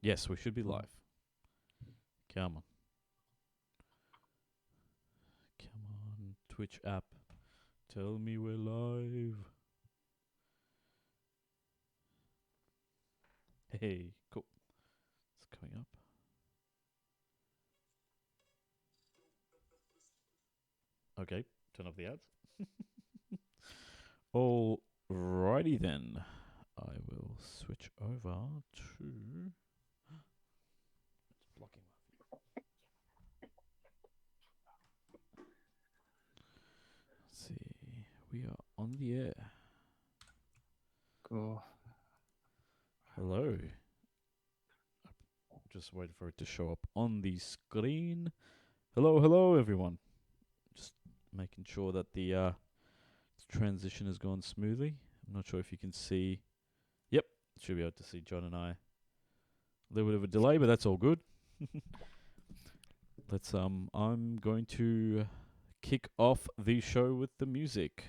Yes, we should be live. Come on. Come on, Twitch app. Tell me we're live. Hey, cool. It's coming up. Okay, turn off the ads. Alrighty then. I will switch over to... It's blocking my view. Let's see. We are on the air. Cool. Hello. Just wait for it to show up on the screen. Hello, everyone. Just making sure that the transition has gone smoothly. I'm not sure if you can see. Yep, should be able to see John and I. A little bit of a delay, but that's all good. I'm going to kick off the show with the music.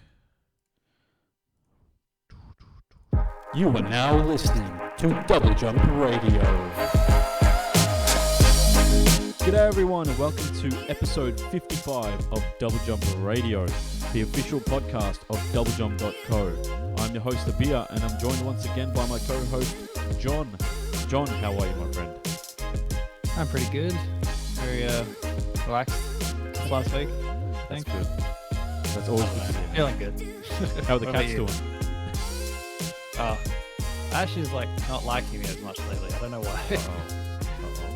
You are now listening to Doublejump Radio. G'day everyone and welcome to episode 55 of Doublejump Radio, the official podcast of Doublejump.co. I'm your host Abir and I'm joined once again by my co-host John. John, how are you, my friend? I'm pretty good. Very relaxed this last week. That's good. That's always good to hear. Feeling good. How are the What cats about you? doing? Ash is like not liking me as much lately. I don't know why.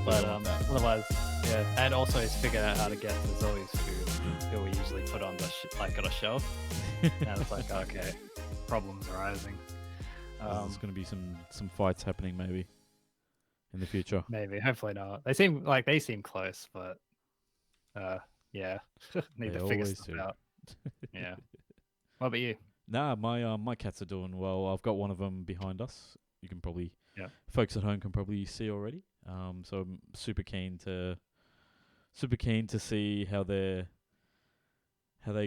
But otherwise, yeah. And also he's figured out how to guess there's always food that we usually put on the like on a shelf. And it's like, okay, problems arising. There's going to be some fights happening maybe in the future. Maybe, hopefully not. They seem close, but yeah, need They to figure always stuff do. out. Yeah. What about you? Nah, my cats are doing well. I've got one of them behind us. You can probably, Yeah. folks at home can probably see already. So I'm super keen to see how they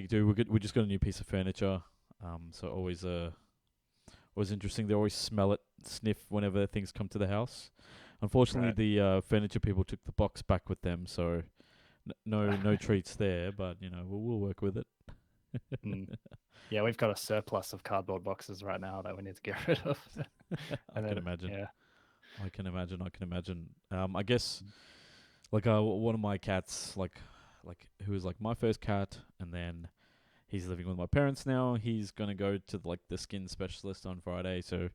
do. We just got a new piece of furniture. So always interesting. They always smell it, sniff whenever things come to the house. Unfortunately, Right. the furniture people took the box back with them, so no treats there. But we'll work with it. Mm. Yeah, we've got a surplus of cardboard boxes right now that we need to get rid of. I can imagine. Yeah. I can imagine. I guess like one of my cats, like who was like my first cat, and then he's living with my parents now. He's gonna go to like the skin specialist on Friday, so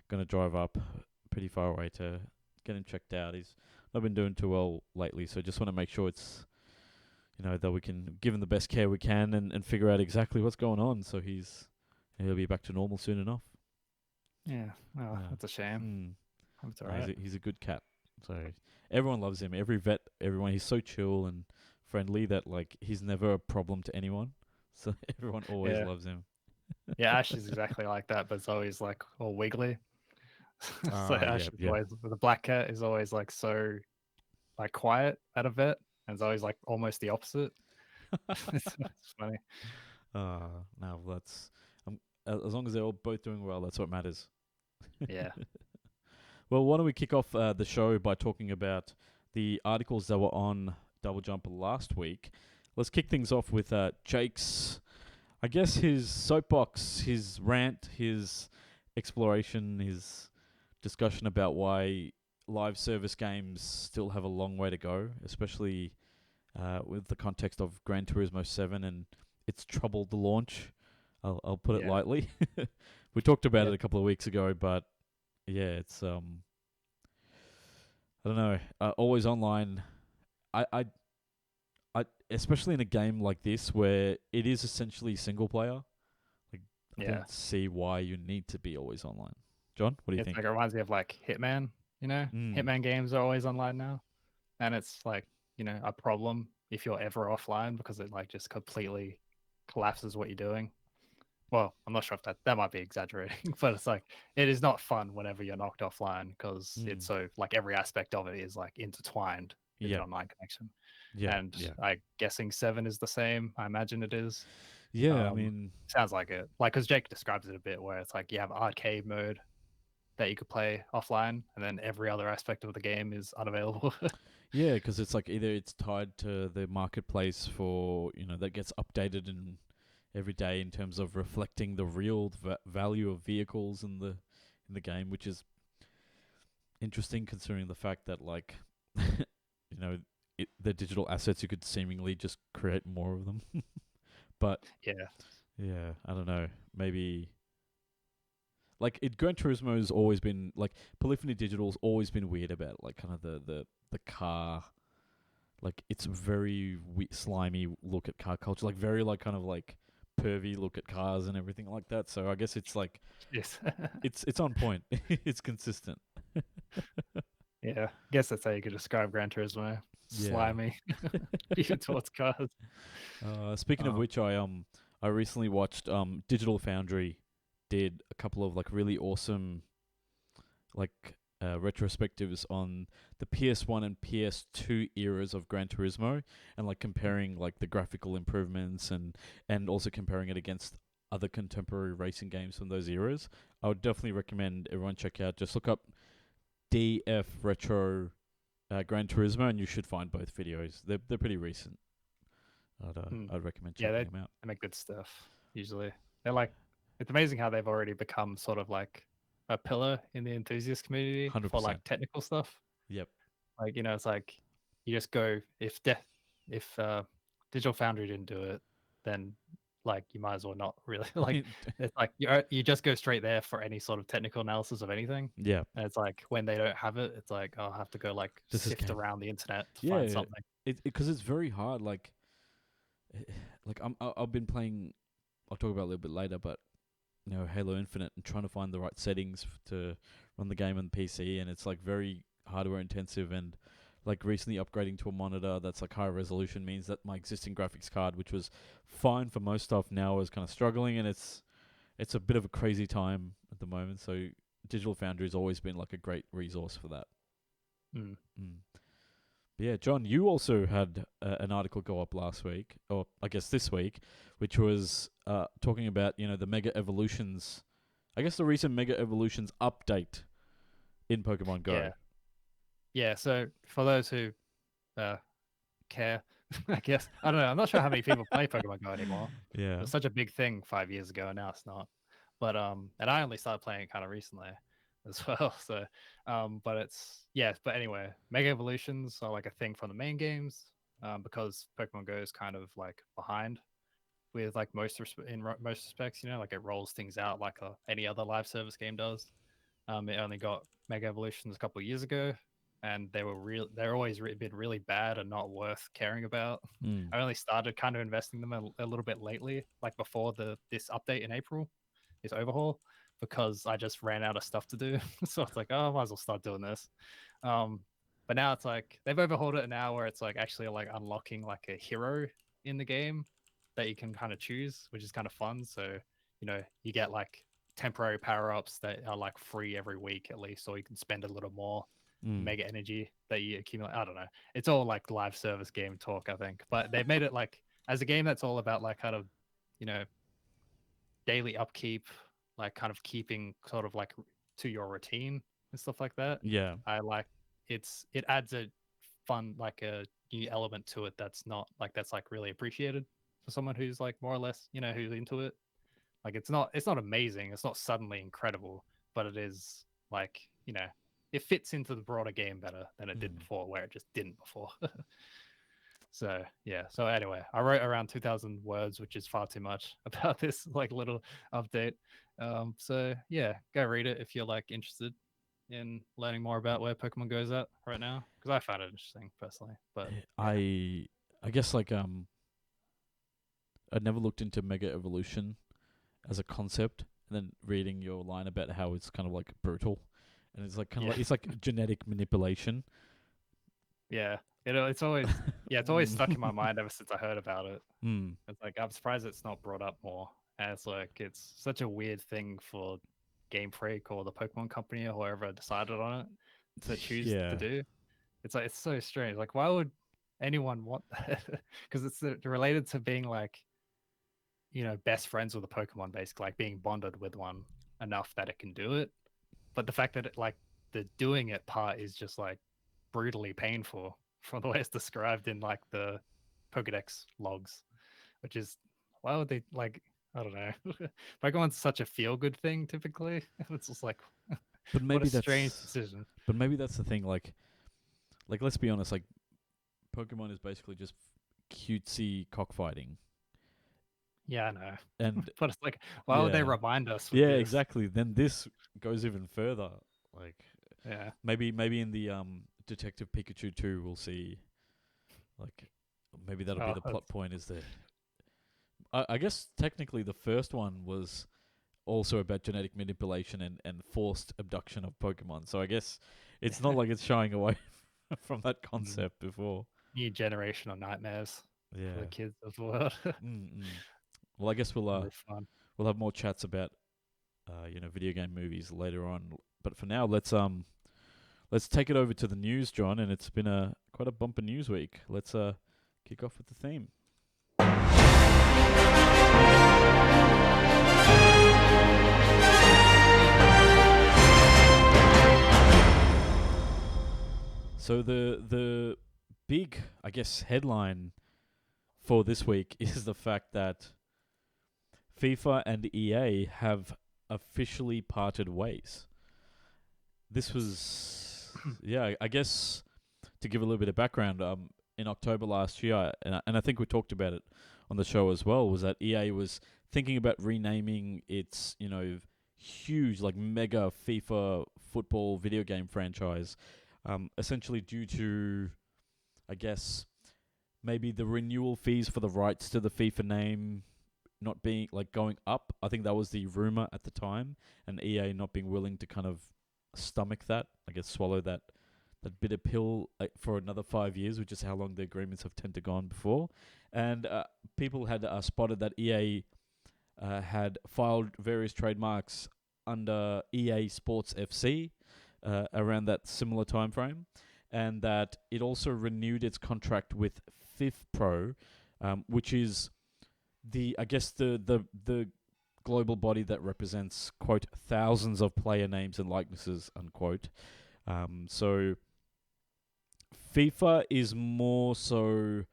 gonna drive up pretty far away to get him checked out. He's not been doing too well lately, so just want to make sure it's that we can give him the best care we can and figure out exactly what's going on. So he'll be back to normal soon enough. Yeah. Oh, Yeah. that's a shame. That's all No, right. he's a good cat. So everyone loves him. Every vet, everyone. He's so chill and friendly that like he's never a problem to anyone. So everyone always Yeah. loves him. Yeah, Ash is exactly like that, but it's always like all wiggly. So Ash is yeah. always the black cat is always like so like quiet at a vet, and it's always like almost the opposite. It's funny. No, that's as long as they're all both doing well, that's what matters. Yeah. Well, why don't we kick off the show by talking about the articles that were on Doublejump last week. Let's kick things off with Jake's, I guess, his soapbox, his rant, his exploration, his discussion about why live service games still have a long way to go, especially with the context of Gran Turismo 7 and its troubled launch. I'll put it Yeah. lightly. We talked about Yep. it a couple of weeks ago, but yeah, it's I don't know. Always online. I especially in a game like this where it is essentially single player. Like I Yeah. don't see why you need to be always online. John, what do you It's think? like it reminds me of like Hitman, Hitman games are always online now. And it's like, a problem if you're ever offline because it like just completely collapses what you're doing. Well, I'm not sure if that might be exaggerating, but it's like it is not fun whenever you're knocked offline because it's so like every aspect of it is like intertwined with Yeah. an online connection. Yeah. And yeah. I'm guessing 7 is the same. I imagine it is. Yeah, I mean, Sounds like it. Like because Jake describes it a bit where it's like you have arcade mode, that you could play offline, and then every other aspect of the game is unavailable. Yeah, because it's like either it's tied to the marketplace for that gets updated in every day in terms of reflecting the real value of vehicles in the game, which is interesting considering the fact that like the digital assets you could seemingly just create more of them. But Yeah. yeah, I don't know. Maybe like Gran Turismo has always been like Polyphony Digital's always been weird about like kind of the car, like it's very slimy look at car culture, like very like kind of like pervy look at cars and everything like that. So I guess it's like Yes. it's on point. It's consistent. Yeah. Guess that's how you could describe Gran Turismo. Yeah. Slimy. Even towards cars. Speaking of which, I recently watched Digital Foundry did a couple of like really awesome like retrospectives on the PS1 and PS2 eras of Gran Turismo, and like comparing like the graphical improvements and also comparing it against other contemporary racing games from those eras. I would definitely recommend everyone check out. Just look up DF Retro Gran Turismo, and you should find both videos. They're pretty recent. I'd recommend checking them out. They make good stuff. Usually, they're like, it's amazing how they've already become sort of like a pillar in the enthusiast community 100%. for like technical stuff. Yep. Like it's like you just go if Digital Foundry didn't do it, then like you might as well not really like it's like you just go straight there for any sort of technical analysis of anything. Yeah. And it's like when they don't have it, it's like I'll have to go like sift around the internet to find something. Because it's very hard. Like I've been playing. I'll talk about it a little bit later, but Halo Infinite and trying to find the right settings to run the game on PC, and it's like very hardware intensive, and like recently upgrading to a monitor that's like high resolution means that my existing graphics card, which was fine for most stuff, now is kind of struggling, and it's a bit of a crazy time at the moment. So Digital Foundry has always been like a great resource for that. Yeah, John, you also had an article go up last week, or I guess this week, which was talking about the Mega Evolutions. I guess the recent Mega Evolutions update in Pokemon Go. Yeah. So for those who care, I guess I don't know. I'm not sure how many people play Pokemon Go anymore. Yeah, it was such a big thing 5 years ago, and now it's not. But and I only started playing it kind of recently as well. So, but anyway, Mega Evolutions are like a thing from the main games, because Pokemon Go is kind of like behind with like most respects. Like it rolls things out like any other live service game does. It only got Mega Evolutions a couple of years ago, and they're always been really bad and not worth caring about. I only started kind of investing them a little bit lately, like before this update in April, this overhaul, because I just ran out of stuff to do. So it's like, oh, I might as well start doing this. But now it's like they've overhauled it now where it's like actually like unlocking like a hero in the game that you can kind of choose, which is kind of fun. So, you get like temporary power-ups that are like free every week at least, or you can spend a little more mega energy that you accumulate. I don't know. It's all like live service game talk, I think. But they've made it like as a game that's all about like kind of, daily upkeep, like kind of keeping sort of like to your routine and stuff like that. Yeah. I like it adds a fun, like a new element to it that's like really appreciated for someone who's like more or less, who's into it. Like it's not amazing, it's not suddenly incredible, but it is like, it fits into the broader game better than it did before, where it just didn't before. So yeah. So anyway, I wrote around 2,000 words, which is far too much about this like little update. So yeah, go read it if you're like interested in learning more about where Pokemon Go's at right now, because I found it interesting personally. But I guess like I never looked into Mega Evolution as a concept, and then reading your line about how it's kind of like brutal, and it's like kind of like it's like genetic manipulation. Yeah, it's always stuck in my mind ever since I heard about it. It's like I'm surprised it's not brought up more. And it's like it's such a weird thing for Game Freak or the Pokemon Company or whoever decided on it to choose to do. It's like it's so strange. Like why would anyone want that? Because it's related to being like, best friends with a Pokemon, basically, like being bonded with one enough that it can do it. but the fact that the doing it part is just like brutally painful from the way it's described in like the Pokedex logs, which is why would they like I don't know. Pokemon's such a feel good thing typically. It's just like But what a maybe strange that's decision. but maybe that's the thing. Like let's be honest. Like Pokemon is basically just cutesy cockfighting, Yeah, I know. and But it's like, why would they yeah, remind us with yeah, this? exactly. Then this goes even further. Like Yeah. maybe in the Detective Pikachu 2 we'll see, like, maybe that'll be Oh, the plot point. Is that I guess technically the first one was also about genetic manipulation and forced abduction of Pokemon. So I guess it's not like it's shying away from that concept before. new generation of nightmares Yeah. for the kids of the world. Mm-mm. Well, I guess we'll Really fun. we'll have more chats about video game movies later on. But for now, let's take it over to the news, John. And it's been quite a bumper news week. Let's kick off with the theme. So the big, I guess, headline for this week is the fact that FIFA and EA have officially parted ways. This was, yeah, I guess, to give a little bit of background, in October last year, and I think we talked about it on the show as well, was that EA was thinking about renaming its, huge, like mega FIFA football video game franchise, essentially due to, I guess, maybe the renewal fees for the rights to the FIFA name not being like going up. I think that was the rumor at the time, and EA not being willing to kind of stomach that, I guess, swallow that bitter pill for another 5 years, which is how long the agreements have tended to go on before. And people had spotted that EA had filed various trademarks under EA Sports FC around that similar time frame, and that it also renewed its contract with FIFPro, which is the global body that represents, quote, thousands of player names and likenesses, unquote. So FIFA is more so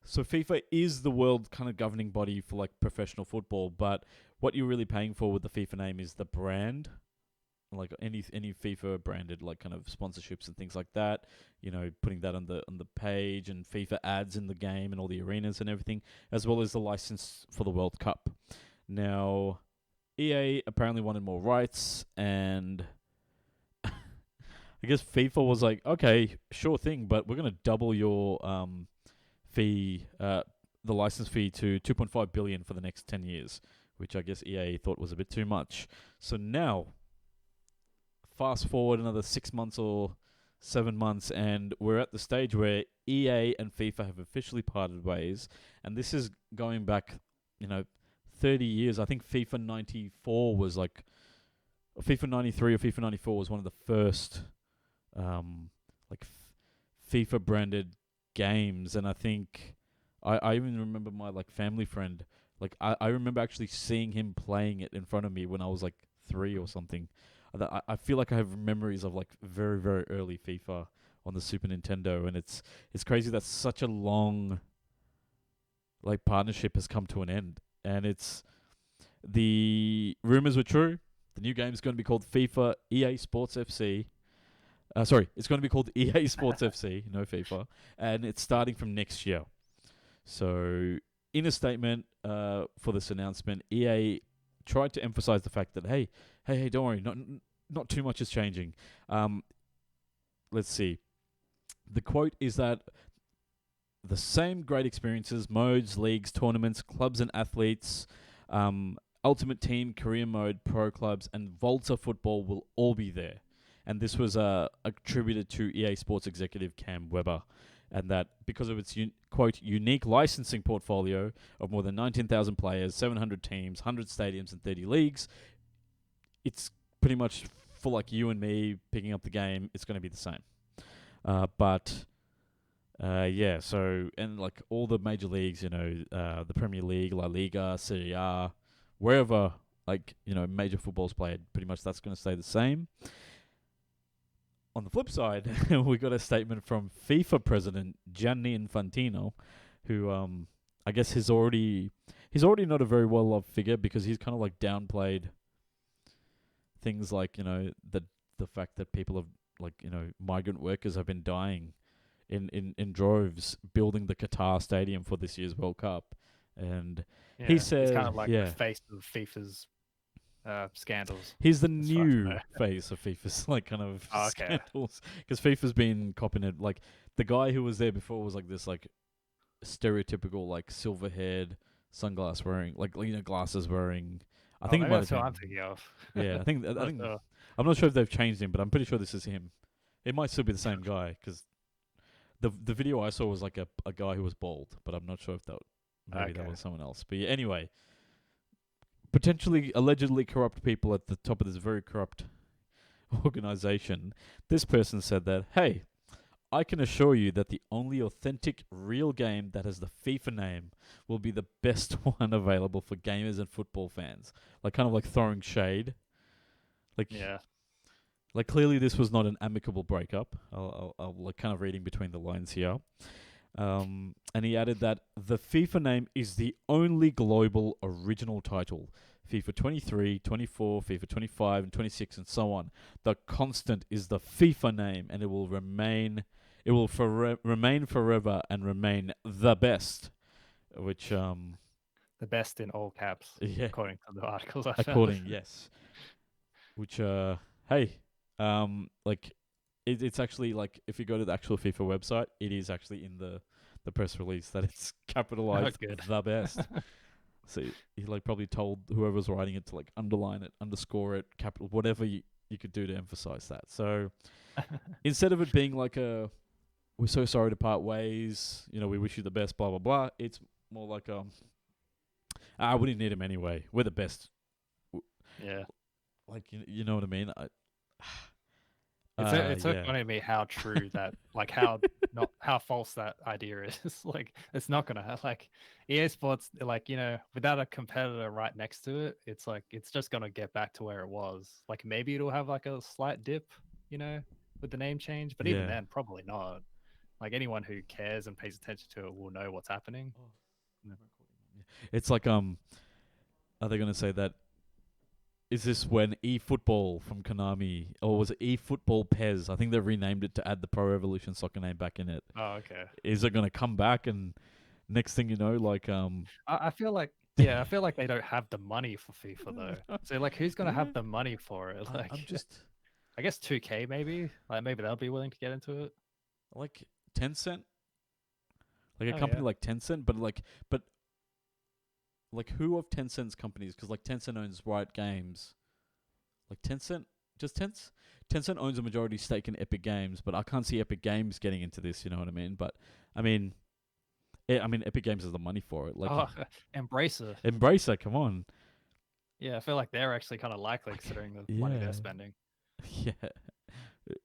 FIFA is the world kind of governing body for like professional football, but what you're really paying for with the FIFA name is the brand, like any FIFA branded like kind of sponsorships and things like that. Putting that on the page and FIFA ads in the game and all the arenas and everything, as well as the license for the World Cup. Now, EA apparently wanted more rights, and I guess FIFA was like, okay, sure thing, but we're gonna double your fee, the license fee, to 2.5 billion for the next 10 years, which I guess EA thought was a bit too much. So now, fast forward another 6 months or 7 months, and we're at the stage where EA and FIFA have officially parted ways, and this is going back, 30 years. I think FIFA 94 was like, FIFA 93 or FIFA 94 was one of the first, FIFA branded games, and I think I even remember my family friend, I remember actually seeing him playing it in front of me when I was 3 or something. I feel like I have memories of very, very early FIFA on the Super Nintendo, and it's crazy that such a long partnership has come to an end. And the rumors were true. The new game is going to be called FIFA EA Sports FC. It's going to be called EA Sports FC, no FIFA, and it's starting from next year. So, in a statement for this announcement, EA tried to emphasize the fact that hey, don't worry, not too much is changing. Let's see. The quote is that the same great experiences, modes, leagues, tournaments, clubs and athletes, Ultimate Team, Career Mode, Pro Clubs, and Volta Football will all be there. And this was attributed to EA Sports executive Cam Webber, and that because of its, quote, unique licensing portfolio of more than 19,000 players, 700 teams, 100 stadiums, and 30 leagues, it's pretty much for you and me picking up the game, it's going to be the same. So, and all the major leagues, the Premier League, La Liga, Serie A, wherever like, major football's played, pretty much that's going to stay the same. On the flip side, we got a statement from FIFA president Gianni Infantino, who I guess he's already not a very well loved figure because he's kind of like downplayed things like the fact that people have migrant workers have been dying in droves building the Qatar stadium for this year's World Cup, and he said he's kind of like the face of FIFA's scandals. He's the new face of FIFA's scandals, because FIFA's been copying it. Like the guy who was there before was like this stereotypical silver haired, sunglass wearing, glasses wearing. I think that's who I'm thinking of. Yeah, I think I'm not sure if they've changed him, but I'm pretty sure this is him. It might still be the same guy because the video I saw was like a guy who was bald, but I'm not sure if that was someone else. But yeah, anyway, potentially allegedly corrupt people at the top of this very corrupt organization. This person said that, hey, I can assure you that the only authentic real game that has the FIFA name will be the best one available for gamers and football fans. Kind of throwing shade. Clearly this was not an amicable breakup. I'll kind of reading between the lines here. And he added that the FIFA name is the only global original title. FIFA 23, 24, FIFA 25, and 26, and so on. The constant is the FIFA name, and it will remain forever and remain the best. Which the best in all caps, according to the articles I found. Yes. Which hey, it's actually if you go to the actual FIFA website, it is actually in the press release that it's capitalized the best. So he probably told whoever's writing it to underline it, underscore it, capital, whatever you could do to emphasize that. So instead of it being we're so sorry to part ways, we wish you the best, blah blah blah, it's more we didn't need him anyway. We're the best. Yeah. You know what I mean? It's so funny to me how true that, how false that idea is. It's not gonna have EA Sports, without a competitor right next to it, it's just gonna get back to where it was. Maybe it'll have a slight dip, with the name change, but even then, probably not. Anyone who cares and pays attention to it will know what's happening. It's are they gonna say that? Is this when eFootball from Konami, or was it eFootball PES? I think they've renamed it to add the Pro Evolution Soccer name back in it. Oh, okay. Is it going to come back, and next thing you know, I feel like they don't have the money for FIFA though. So who's going to have the money for it? I guess 2K maybe. Maybe they'll be willing to get into it. Tencent, a company like Tencent, but who of Tencent's companies? Because Tencent owns Riot Games. Tencent owns a majority stake in Epic Games, but I can't see Epic Games getting into this. You know what I mean? But I mean, Epic Games has the money for it. Embracer, come on. Yeah, I feel like they're actually kind of likely considering the money they're spending. Yeah,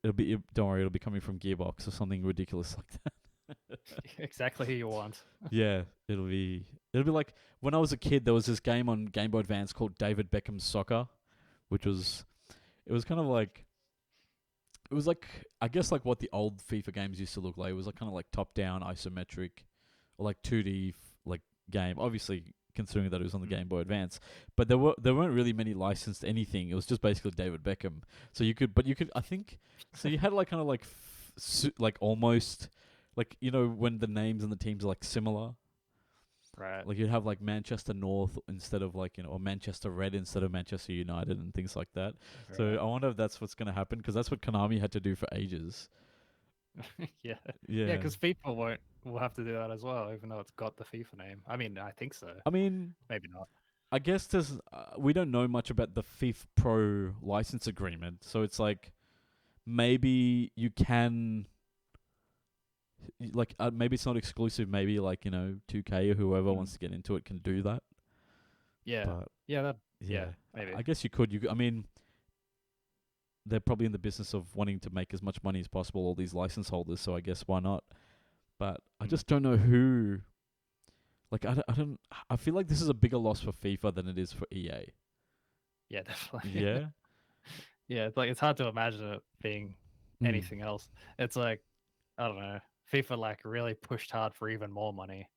don't worry, it'll be coming from Gearbox or something ridiculous like that. Exactly who you want. Yeah, it'll be like when I was a kid, there was this game on Game Boy Advance called David Beckham's Soccer, which was kind of I guess what the old FIFA games used to look like. It was kind of top down isometric or 2D game. Obviously, considering that it was on the Game Boy Advance, but there weren't really many licensed anything. It was just basically David Beckham. So you could I think so you had almost when the names and the teams are similar. Right. You'd have Manchester North instead of or Manchester Red instead of Manchester United and things like that. Right. So I wonder if that's what's going to happen, because that's what Konami had to do for ages. Yeah. Because FIFA will have to do that as well, even though it's got the FIFA name. I mean, I think so. I mean, maybe not. I guess we don't know much about the FIFA Pro license agreement, so it's maybe you can. Maybe it's not exclusive. Maybe 2K or whoever wants to get into it can do that. Yeah, but maybe. I guess you could. I mean, they're probably in the business of wanting to make as much money as possible, all these license holders. So I guess why not? But I just don't know who. I feel like this is a bigger loss for FIFA than it is for EA. Yeah, definitely. Yeah. Yeah, it's like it's hard to imagine it being Mm. anything else. It's like I don't know. FIFA like really pushed hard for even more money,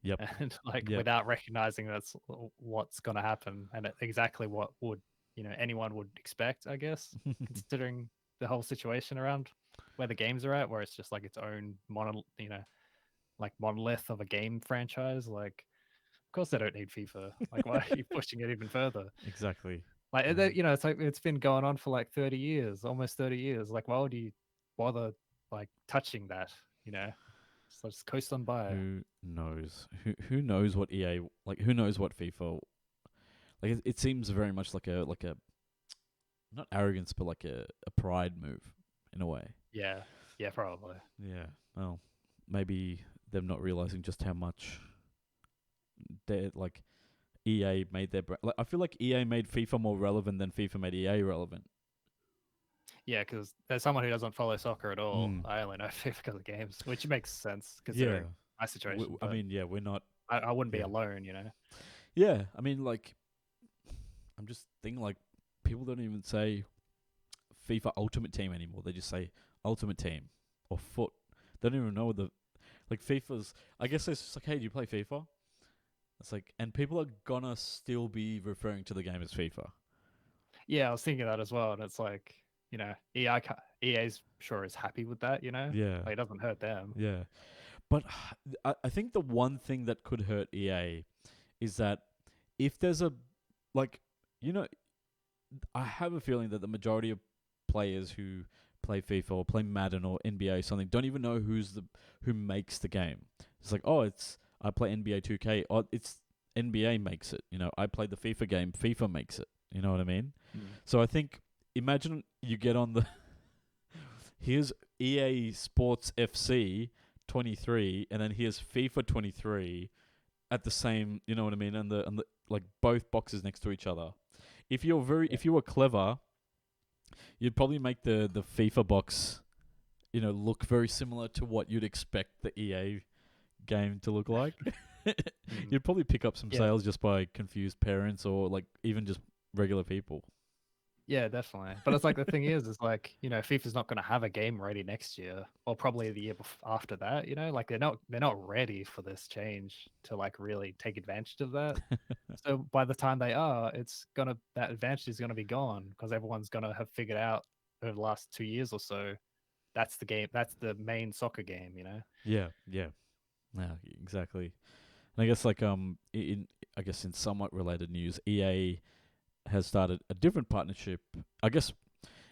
Yep. and like Yep. without recognizing that's what's going to happen, and exactly what would anyone would expect, I guess, considering the whole situation around where the games are at, where it's just like its own like monolith of a game franchise. Like, of course they don't need FIFA. Like, why are you pushing it even further? Exactly. Like, it's like it's been going on for like 30 years, almost 30 years. Like, why would you bother like touching that? You know, just coast on by. Who knows? Who knows what EA like? Who knows what FIFA like? It seems very much like a not arrogance, but like a pride move in a way. Yeah, yeah, probably. Yeah. Well, maybe them not realizing just how much they like EA made their like. I feel like EA made FIFA more relevant than FIFA made EA relevant. Yeah, because as someone who doesn't follow soccer at all, Mm. I only know FIFA because of games, which makes sense Yeah. considering my situation. I mean, yeah, we're not. I wouldn't be Yeah. alone, you know. Yeah. I mean, like, I'm just thinking like people don't even say FIFA Ultimate Team anymore. They just say Ultimate Team or Foot. They don't even know the like FIFA's. I guess it's just like, hey, do you play FIFA? It's like, and people are gonna still be referring to the game as FIFA. Yeah, I was thinking that as well, and it's like EA's sure is happy with that, you know. Yeah, Like, it doesn't hurt them. yeah. But I think the one thing that could hurt EA is that if there's a like, you know, I have a feeling that the majority of players who play FIFA or play Madden or NBA or something don't even know who makes the game. It's like, oh, I play NBA 2K. Oh, it's NBA makes it. You know, I play the FIFA game. FIFA makes it. You know what I mean? So I think imagine you get on the here's EA Sports FC 23, and then here's FIFA 23 at the same. You know what I mean? And the like both boxes next to each other. If you were clever, you'd probably make the FIFA box, you know, look very similar to what you'd expect the EA game to look like. You'd probably pick up some sales just by confused parents or like even just regular people. Yeah, definitely. But it's like the thing is like, you know, FIFA's not going to have a game ready next year or probably the year after that, you know, like they're not ready for this change to like really take advantage of that. So by the time they are, that advantage is going to be gone because everyone's going to have figured out over the last 2 years or so that's the game, that's the main soccer game, you know. Yeah, exactly. And I guess like in somewhat related news, EA has started a different partnership, I guess,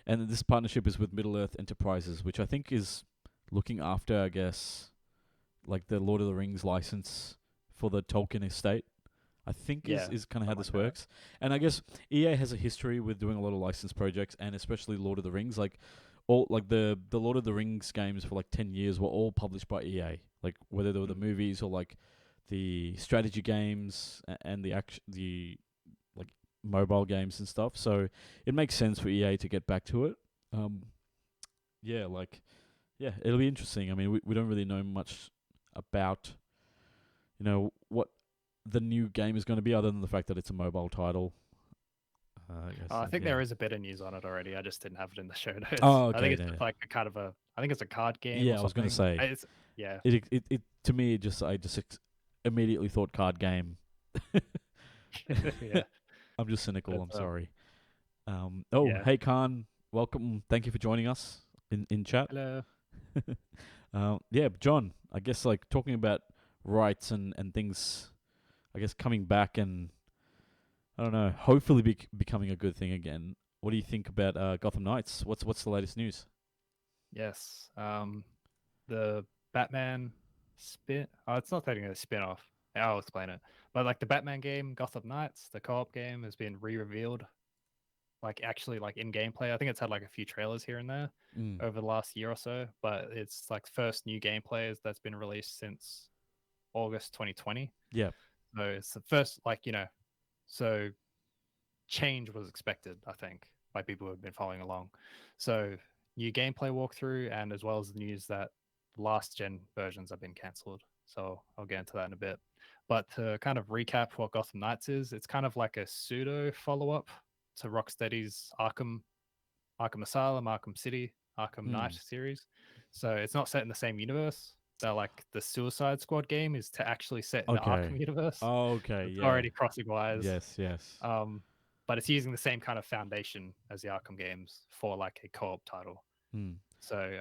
and this partnership is with Middle Earth Enterprises, which I think is looking after, I guess, like the Lord of the Rings license for the Tolkien estate. I think is kind of how this works. And I guess EA has a history with doing a lot of license projects, and especially Lord of the Rings. Like all like the Lord of the Rings games for like 10 years were all published by EA. Like whether they were the movies or like the strategy games and the like mobile games and stuff. So it makes sense for EA to get back to it. It'll be interesting. I mean, we don't really know much about, you know, what the new game is going to be other than the fact that it's a mobile title. I think there is a bit of news on it already. I just didn't have it in the show notes. Oh, okay. I think it's like a kind of I think it's a card game. Yeah, I was going to say. It to me, I just immediately thought card game. Yeah. I'm just cynical. I'm sorry. Hey Khan, welcome. Thank you for joining us in chat. Hello. John. I guess like talking about rights and things. I guess coming back and I don't know. Hopefully, becoming a good thing again. What do you think about Gotham Knights? What's the latest news? Yes. The Batman spin. Oh, it's not technically a spin-off. I'll explain it. But like the Batman game, Gotham Knights, the co-op game has been re-revealed. Like actually, like in gameplay, I think it's had like a few trailers here and there over the last year or so. But it's like first new gameplay that's been released since August 2020. Yeah. So it's the first, like, you know, so change was expected, I think, by people who have been following along. So new gameplay walkthrough, and as well as the news that last gen versions have been cancelled. So I'll get into that in a bit. But to kind of recap what Gotham Knights is, it's kind of like a pseudo follow-up to Rocksteady's Arkham Asylum, Arkham City, Arkham Knight series. So it's not set in the same universe. So like the Suicide Squad game is to actually set in the Arkham universe. Okay, it's yeah. already crossing wires. Yes. But it's using the same kind of foundation as the Arkham games for like a co-op title. So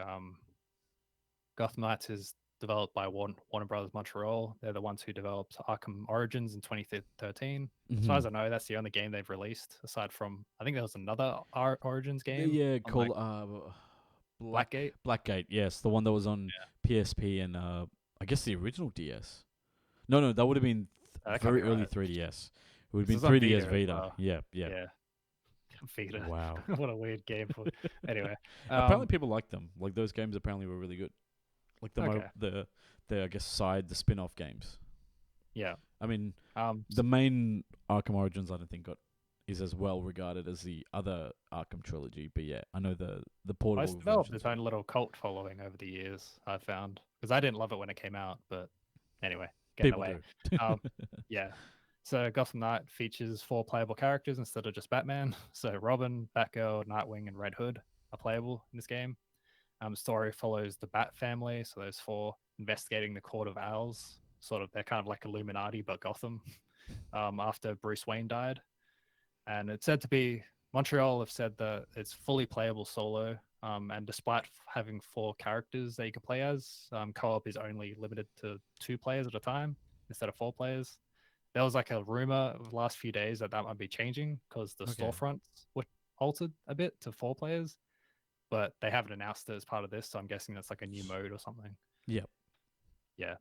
Gotham Knights is developed by Warner Brothers Montreal. They're the ones who developed Arkham Origins in 2013. As far as I know, that's the only game they've released aside from, I think there was another Origins game. Yeah, called Blackgate. Blackgate, yes, the one that was on PSP and I guess the original DS. No, that would have been very early 3DS. It would have been 3DS Vita. Yeah. Vita. Wow. What a weird game. Anyway, apparently people like them. Like those games apparently were really good. Like the I guess the spin-off games. Yeah. I mean, the main Arkham Origins I don't think is as well regarded as the other Arkham trilogy, but yeah, I know the portable. It's developed its own little cult following over the years. I've found because I didn't love it when it came out, but anyway, getting away. Yeah. So Gotham Knight features 4 playable characters instead of just Batman. So Robin, Batgirl, Nightwing, and Red Hood are playable in this game. The story follows the Bat family, so those 4 investigating the Court of Owls. Sort of, they're kind of like Illuminati, but Gotham. After Bruce Wayne died, and it's said to be Montreal have said that it's fully playable solo. And despite having 4 characters that you can play as, co-op is only limited to 2 players at a time instead of 4 players. There was like a rumor of the last few days that might be changing because the storefronts were altered a bit to 4 players, but they haven't announced it as part of this. So I'm guessing that's like a new mode or something. Yep. Yeah.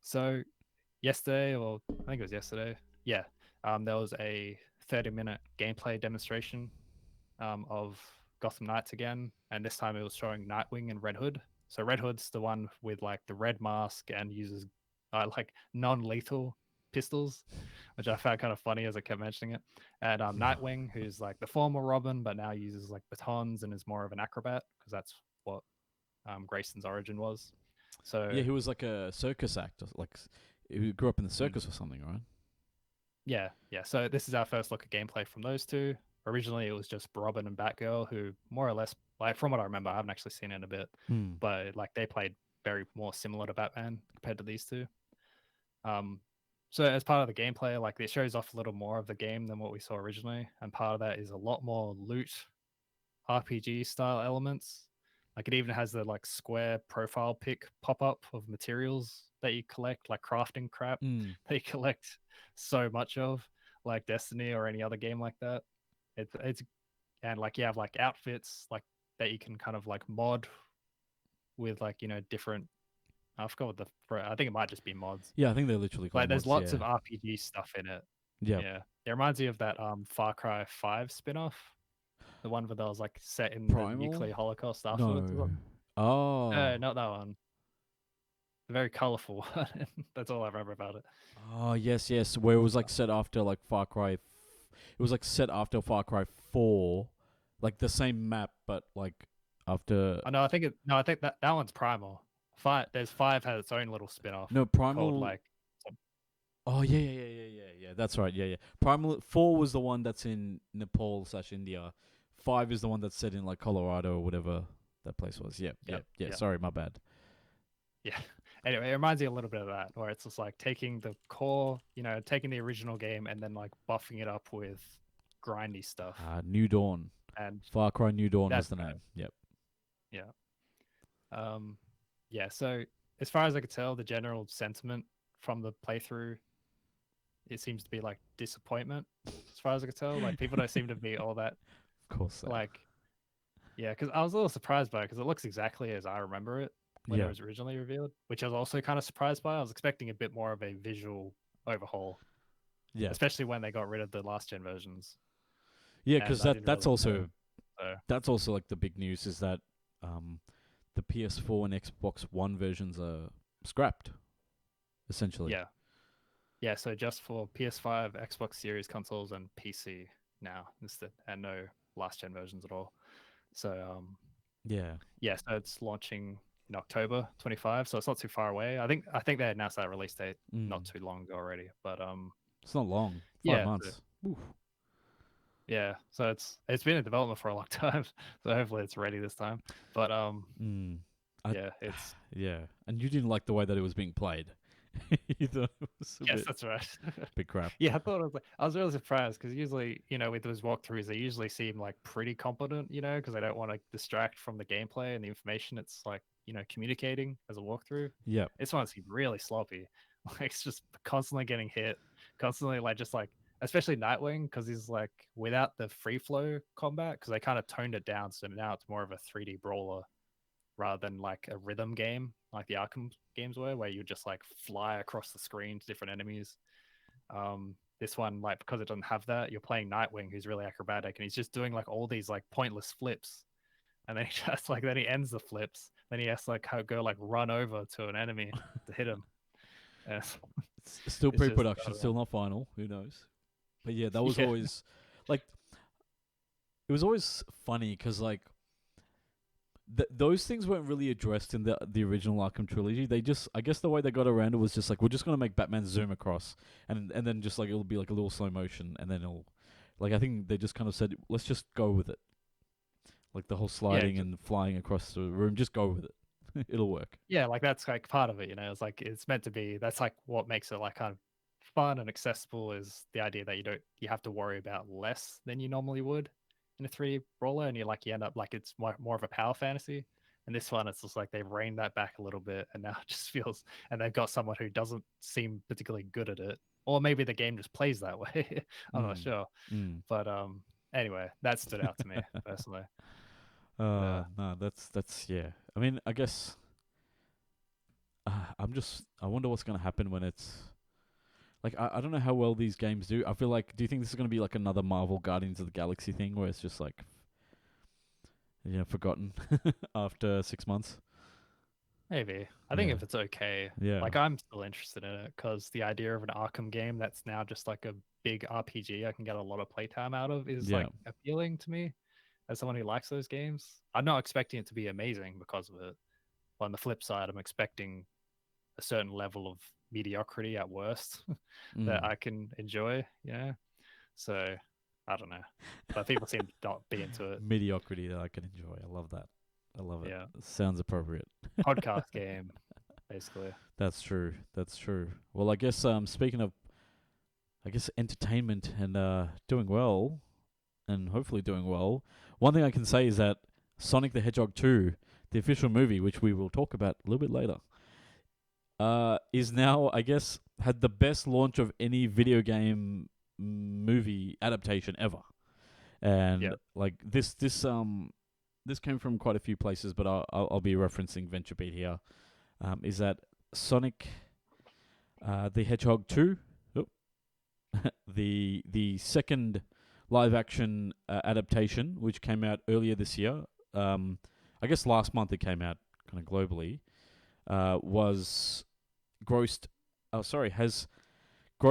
So yesterday, or I think it was yesterday. Yeah. There was a 30-minute gameplay demonstration of Gotham Knights again. And this time it was showing Nightwing and Red Hood. So Red Hood's the one with like the red mask and uses like non-lethal pistols, which I found kind of funny as I kept mentioning it. And Nightwing, who's like the former Robin, but now uses like batons and is more of an acrobat because that's what Grayson's origin was. So yeah, he was like a circus actor, like he grew up in the circus or something, right? Yeah. So this is our first look at gameplay from those 2. Originally, it was just Robin and Batgirl, who more or less, like from what I remember, I haven't actually seen it in a bit, but like they played very more similar to Batman compared to these 2. So as part of the gameplay, like it shows off a little more of the game than what we saw originally, and part of that is a lot more loot RPG style elements. Like it even has the like square profile pick pop up of materials that you collect, like crafting crap that you collect so much of, like Destiny or any other game like that. It's and like you have like outfits like that you can kind of like mod with like different. I forgot what I think it might just be mods. Yeah, I think they're literally called like there's mods, lots of RPG stuff in it. Yeah. It reminds me of that Far Cry 5 spin-off. The one where that was like set in Primal? the nuclear holocaust afterwards. No. No, not that one. The very colorful one. That's all I remember about it. Oh, yes. Where it was like set after like Far Cry. It was like set after Far Cry 4. Like the same map, but like after. Oh, no, I think that one's Primal. 5 has its own little spin-off. No, Primal. Called, like. Oh yeah. That's right. Yeah. Primal 4 was the one that's in Nepal/India. 5 is the one that's set in like Colorado or whatever that place was. Yeah. Sorry, my bad. Yeah. Anyway, it reminds me a little bit of that, where it's just like taking the core, taking the original game and then like buffing it up with grindy stuff. New Dawn. And Far Cry New Dawn was the name. Yep. Yeah. Yeah. So as far as I could tell, the general sentiment from the playthrough, it seems to be like disappointment. As far as I could tell, like people don't seem to be all that. Of course. So. Like, yeah, because I was a little surprised by it because it looks exactly as I remember it when it was originally revealed, which I was also kind of surprised by. I was expecting a bit more of a visual overhaul. Yeah. Especially when they got rid of the last gen versions. Yeah, because that's also like the big news is that the PS4 and Xbox One versions are scrapped, essentially. Yeah, so just for PS5, Xbox Series consoles, and PC now instead, and no last gen versions at all. So so it's launching in October 25, so it's not too far away. I think they announced that release date not too long ago already, but it's not long. 5 months. Yeah, so it's been in development for a long time, so hopefully it's ready this time. But I, yeah, it's yeah, and you didn't like the way that it was being played. You thought it was a yes, that's right. bit crap. Yeah, I thought it was I was really surprised because usually, with those walkthroughs, they usually seem like pretty competent, because they don't want to distract from the gameplay and the information it's like, communicating as a walkthrough. Yeah. This one seemed really sloppy. Like it's just constantly getting hit, constantly like just like especially Nightwing because he's like without the free flow combat because they kind of toned it down, so now it's more of a 3D brawler rather than like a rhythm game like the Arkham games were, where you just like fly across the screen to different enemies. This one, like because it doesn't have that, you're playing Nightwing, who's really acrobatic, and he's just doing like all these like pointless flips, and then he just like then he ends the flips, then he has to like go like run over to an enemy to hit him. Yes. It's still It's just, pre-production, still not final. Who knows? But yeah, that was Yeah. always like it was always funny because like those things weren't really addressed in the original Arkham trilogy. They just, I guess, the way they got around it was just like we're just gonna make Batman zoom across, and then just like it'll be like a little slow motion, and then it'll like I think they just kind of said let's just go with it, like the whole sliding and flying across the room. Just go with it, it'll work. Yeah, like that's like part of it, it's like it's meant to be, that's like what makes it like kind of fun and accessible, is the idea that you have to worry about less than you normally would in a 3D brawler, and you end up like it's more of a power fantasy. And this one, it's just like they've reined that back a little bit, and now it just feels, and they've got someone who doesn't seem particularly good at it, or maybe the game just plays that way. I'm not sure, but anyway, that stood out to me personally. No, that's yeah. I mean, I guess I wonder what's gonna happen when it's like I don't know how well these games do. I feel like, do you think this is gonna be like another Marvel Guardians of the Galaxy thing where it's just like forgotten after 6 months? Maybe. I think if it's okay, Yeah. like I'm still interested in it because the idea of an Arkham game that's now just like a big RPG I can get a lot of playtime out of is like appealing to me as someone who likes those games. I'm not expecting it to be amazing because of it. But on the flip side, I'm expecting a certain level of mediocrity at worst that I can enjoy, So I don't know. But people seem to not be into it. Mediocrity that I can enjoy. I love that. I love it. Yeah. It sounds appropriate. Podcast game, basically. That's true. That's true. Well, I guess speaking of, entertainment and doing well, and hopefully doing well, one thing I can say is that Sonic the Hedgehog 2, the official movie, which we will talk about a little bit later, is now, I guess, had the best launch of any video game movie adaptation ever. And like this came from quite a few places, but I'll be referencing VentureBeat here. Is that Sonic the Hedgehog 2, the second live action adaptation, which came out earlier this year. I guess last month it came out kind of globally. Has grossed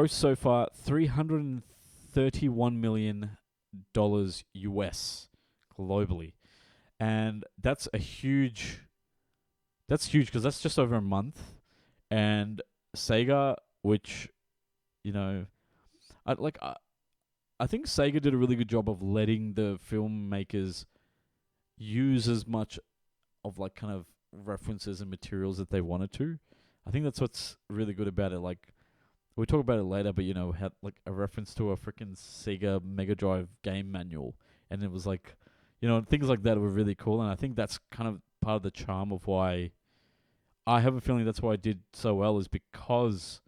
so far $331 million US globally, and that's huge because that's just over a month. And Sega, which I think Sega did a really good job of letting the filmmakers use as much of like kind of references and materials that they wanted to. I think that's what's really good about it. Like, we'll talk about it later, but had like a reference to a freaking Sega Mega Drive game manual, and it was like, things like that were really cool. And I think that's kind of part of the charm of why I have a feeling that's why I did so well, is because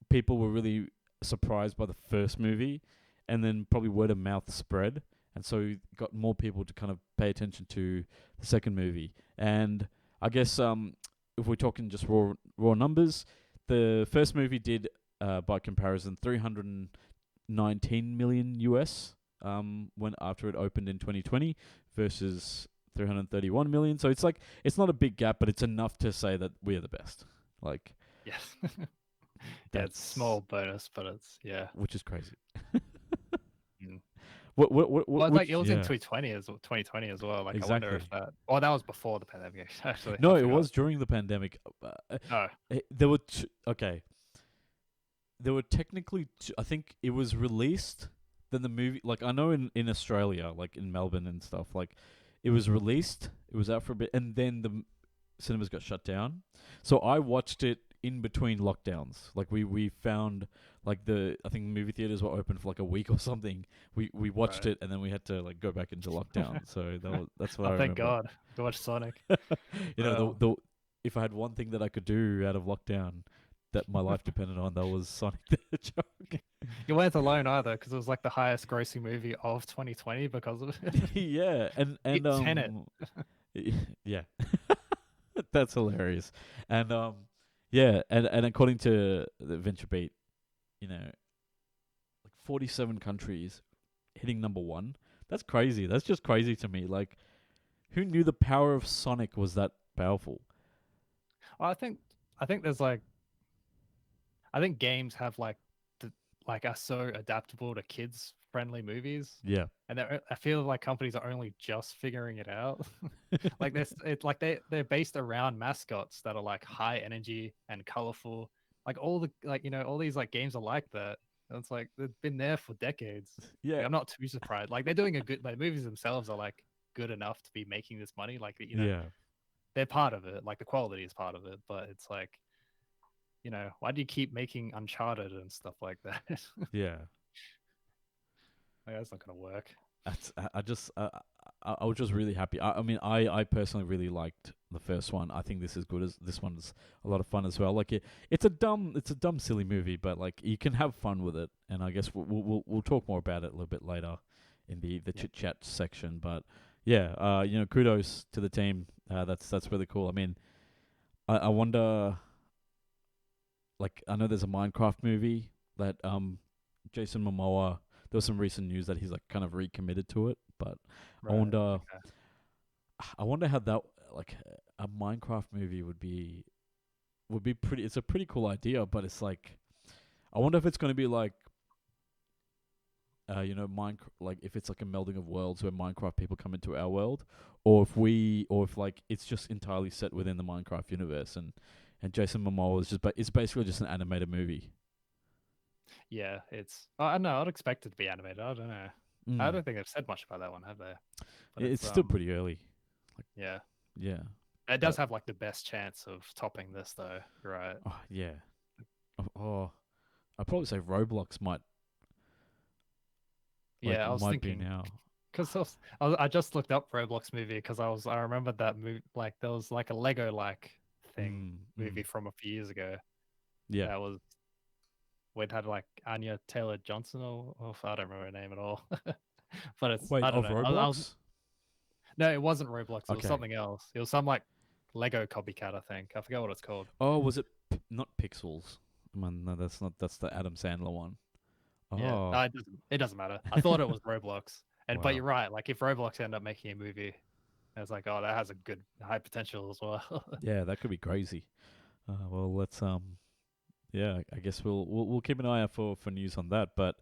people were really surprised by the first movie, and then probably word of mouth spread, and so got more people to kind of pay attention to the second movie. And I guess if we're talking just raw numbers, the first movie did, by comparison, $319 million US when after it opened in 2020 versus $331 million. So it's like, it's not a big gap, but it's enough to say that we're the best. Like, yes. Yeah, it's small bonus, but it's which is crazy. Well, like it was in 2020 as well. Like, exactly. I wonder if that. Oh, that was before the pandemic, actually. No, it was during the pandemic. There were there were technically I think it was released then the movie, like I know in Australia, like in Melbourne and stuff, like it was released, it was out for a bit, and then the cinemas got shut down. So I watched it in between lockdowns. Like we found like I think movie theaters were open for like a week or something. We watched Right. it and then we had to like go back into lockdown. So that's what I Oh, thank remember. God. To watch Sonic. You know, the if I had one thing that I could do out of lockdown that my life depended on, that was Sonic the Hedgehog. You weren't alone either, because it was like the highest grossing movie of 2020 because of it. Yeah, and Tenet. yeah, that's hilarious. And yeah, and according to the Venture Beat, you know, like 47 countries hitting number one. That's crazy. That's just crazy to me. Like, who knew the power of Sonic was that powerful? I think there's like, I think games have like are so adaptable to kids friendly movies, Yeah, and I feel like companies are only just figuring it out. Like they're based around mascots that are like high energy and colorful. Like all the all these like games are like that. And it's like they've been there for decades. yeah, Like, I'm not too surprised. Like they're doing a good. Like movies themselves are like good enough to be making this money. Like yeah, they're part of it. Like the quality is part of it, but it's like, why do you keep making Uncharted and stuff like that? yeah. Like, that's not gonna work. I was just really happy. I mean, I personally really liked the first one. I think this is good as this one's a lot of fun as well. Like it's a dumb silly movie, but like you can have fun with it. And I guess we'll talk more about it a little bit later in the chit chat section. But yeah, kudos to the team. That's really cool. I mean, I wonder. Like I know there's a Minecraft movie that Jason Momoa. There was some recent news that he's like kind of recommitted to it, but Right. I wonder how that like a Minecraft movie would be pretty. It's a pretty cool idea, but it's like I wonder if it's going to be like like if it's like a melding of worlds where Minecraft people come into our world, or if like it's just entirely set within the Minecraft universe and Jason Momoa is it's basically just an animated movie. Yeah, it's. I don't know. I'd expect it to be animated. I don't know. I don't think they've said much about that one, have they? But It's still pretty early. Yeah. Yeah. It does have like the best chance of topping this, though. Right. Oh, yeah. I'd probably say Roblox might. Yeah, I was might thinking be now. because I just looked up Roblox movie because I remembered that movie. Like there was like a Lego like thing movie from a few years ago. Yeah. That was. We'd had like Anya Taylor Johnson or I don't remember her name at all. But it's Wait, I don't of know. Roblox? No, it wasn't Roblox. It was Okay. something else. It was some like Lego copycat, I think. I forget what it's called. Oh, was it not Pixels? Man, no, that's not. That's the Adam Sandler one. Oh, Yeah, no, it doesn't matter. I thought it was Roblox, but Wow. you're right. Like if Roblox ended up making a movie, it's like, oh, that has a good high potential as well. Yeah, that could be crazy. Well, let's yeah, I guess we'll keep an eye out for news on that. But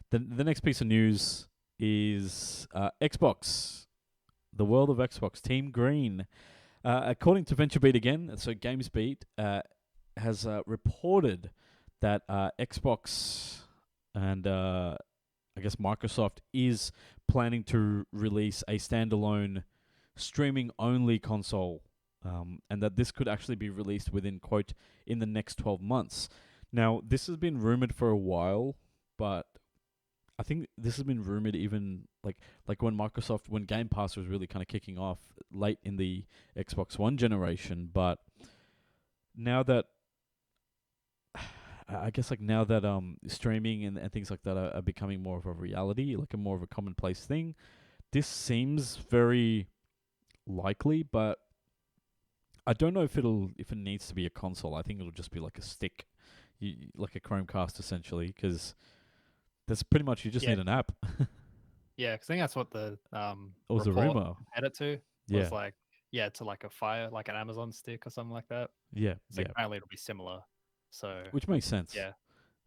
the next piece of news is Xbox, the world of Xbox. Team Green, according to VentureBeat again, so GamesBeat has reported that Xbox and I guess Microsoft is planning to release a standalone streaming-only console. And that this could actually be released within, quote, in the next 12 months. Now, this has been rumored for a while, but I think this has been rumored even like when Game Pass was really kind of kicking off late in the Xbox One generation. But now that I guess like now that streaming and things like that are becoming more of a reality, like a more of a commonplace thing, this seems very likely, but I don't know if it needs to be a console. I think it'll just be like a stick, like a Chromecast essentially, because that's pretty much you just need an app. Yeah, because I think that's what the It was a rumor. had it to. Yeah. Was like to like a Fire, like an Amazon stick or something like that. Yeah, It's like apparently it'll be similar. So which makes sense. Yeah.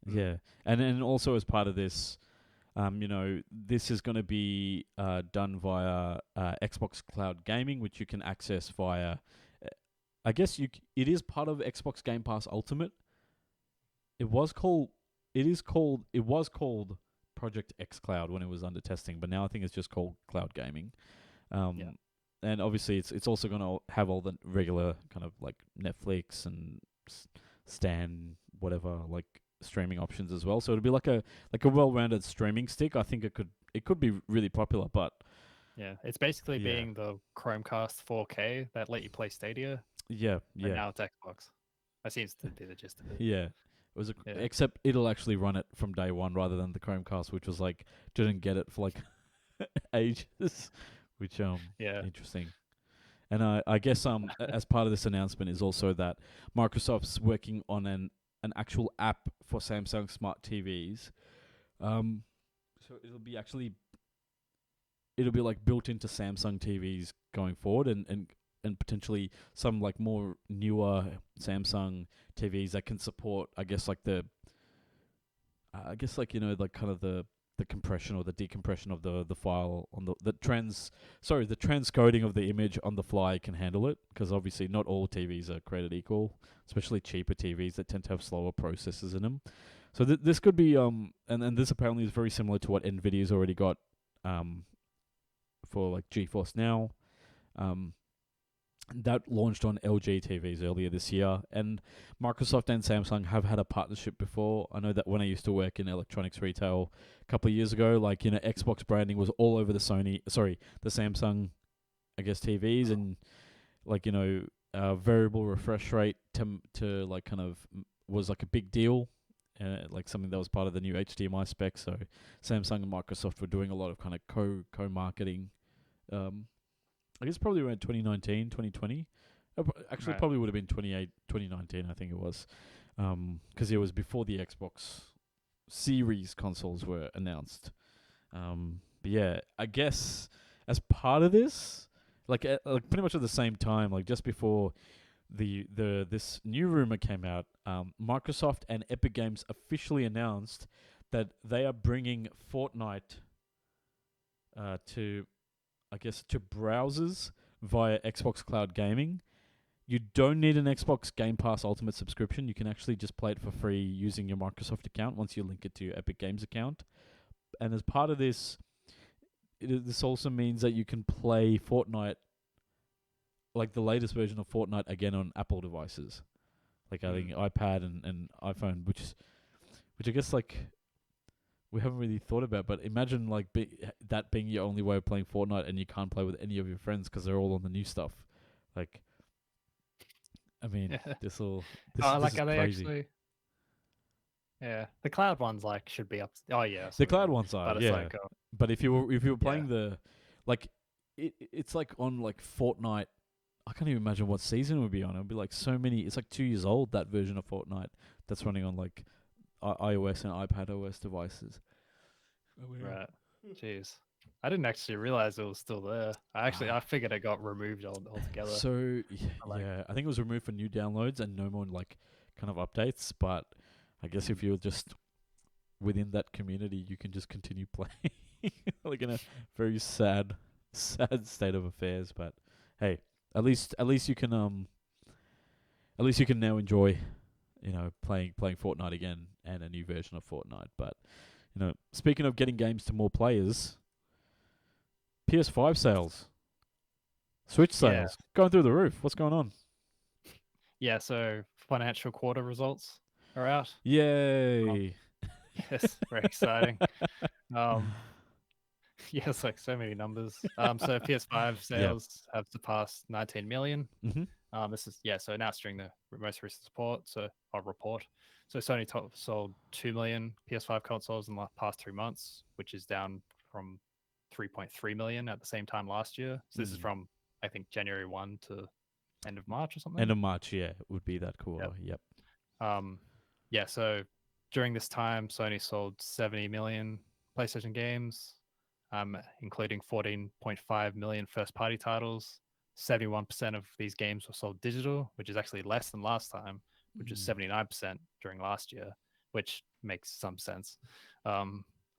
Yeah, and also as part of this, this is going to be done via Xbox Cloud Gaming, which you can access via. I guess it is part of Xbox Game Pass Ultimate. It was called Project X Cloud when it was under testing, but now I think it's just called cloud gaming. Yeah. And obviously it's also going to have all the regular kind of like Netflix and Stan whatever like streaming options as well. So it'll be like a well-rounded streaming stick. I think it could be really popular, but Yeah, it's basically Yeah. being the Chromecast 4K that let you play Stadia, yeah, but yeah. now it's Xbox. That seems to be the gist of it. Yeah. It was Yeah. except it'll actually run it from day one rather than the Chromecast, which was like didn't get it for like ages, which Yeah. interesting. And I guess as part of this announcement is also that Microsoft's working on an actual app for Samsung smart TVs. So it'll be like built into Samsung TVs going forward, and potentially some like more newer Samsung TVs that can support, I guess like the like kind of the compression or the decompression of the file on the transcoding of the image on the fly can handle it, because obviously not all TVs are created equal, especially cheaper TVs that tend to have slower processors in them. So this could be and this apparently is very similar to what Nvidia's already got for like GeForce Now. That launched on LG TVs earlier this year, and Microsoft and Samsung have had a partnership before. I know that when I used to work in electronics retail a couple of years ago, like, you know, Xbox branding was all over the Samsung, I guess, TVs, and like, you know, variable refresh rate to like kind of was like a big deal, like something that was part of the new HDMI spec. So Samsung and Microsoft were doing a lot of kind of co-marketing. I guess probably around 2019, 2020. Actually, Right. probably would have been 2019, I think it was. Because it was before the Xbox Series consoles were announced. But yeah, I guess as part of this, like pretty much at the same time, like just before this new rumor came out, Microsoft and Epic Games officially announced that they are bringing Fortnite to browsers via Xbox Cloud Gaming. You don't need an Xbox Game Pass Ultimate subscription. You can actually just play it for free using your Microsoft account once you link it to your Epic Games account. And as part of this, this also means that you can play Fortnite, like the latest version of Fortnite, again on Apple devices. Like I think iPad and iPhone, which I guess like we haven't really thought about, but imagine like that being your only way of playing Fortnite, and you can't play with any of your friends because they're all on the new stuff. Like, I mean, this is Are they crazy. actually? Yeah, the cloud ones like should be up. Oh yeah, The cloud ones are, but it's yeah. like, But if you were playing the, like, it's like on like Fortnite. I can't even imagine what season it would be on. It would be like so many. It's like 2 years old, that version of Fortnite that's running on like iOS and iPadOS devices. right. Jeez, I didn't actually realize it was still there. I figured it got removed altogether. So yeah, I think it was removed for new downloads and no more like kind of updates. But I guess if you're just within that community, you can just continue playing. Like in a very sad state of affairs. But hey, at least you can now enjoy, you know, playing Fortnite again and a new version of Fortnite. But, you know, speaking of getting games to more players, PS5 sales, Switch sales, going through the roof. What's going on? Yeah, so financial quarter results are out. Yay! Yes, very exciting. Yes, like so many numbers. So PS5 sales have surpassed 19 million. Mm-hmm. This is so announced during the most recent report. So Sony sold 2 million PS5 consoles in the past 3 months, which is down from 3.3 million at the same time last year. So this is from I think January 1 to end of March or something. End of March, yeah, would be that quarter. Yep. So during this time, Sony sold 70 million PlayStation games, including 14.5 million first-party titles. 71% of these games were sold digital, which is actually less than last time, which is 79% during last year, which makes some sense. A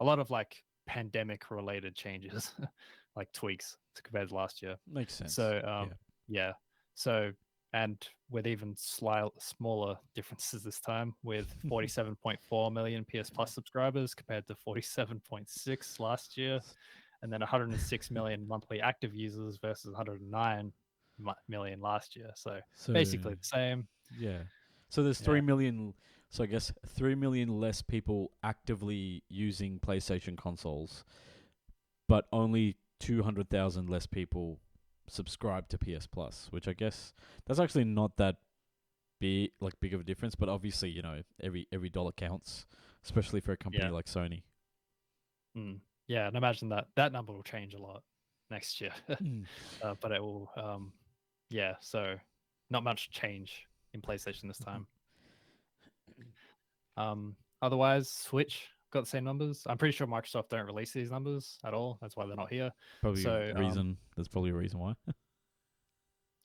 lot of like pandemic-related changes, like tweaks to compare to last year. Makes sense. So So and with even smaller differences this time, with 47.4 million PS Plus subscribers compared to 47.6 last year, and then 106 million monthly active users versus 109 million last year. So basically the same. Yeah. So there's 3 million. So I guess 3 million less people actively using PlayStation consoles, but only 200,000 less people subscribe to PS Plus, which I guess that's actually not that big of a difference. But obviously, you know, every dollar counts, especially for a company like Sony. Yeah, and imagine that number will change a lot next year, but it will. So not much change in PlayStation this time. Otherwise, Switch got the same numbers. I'm pretty sure Microsoft don't release these numbers at all. That's why they're not here. There's probably a reason why.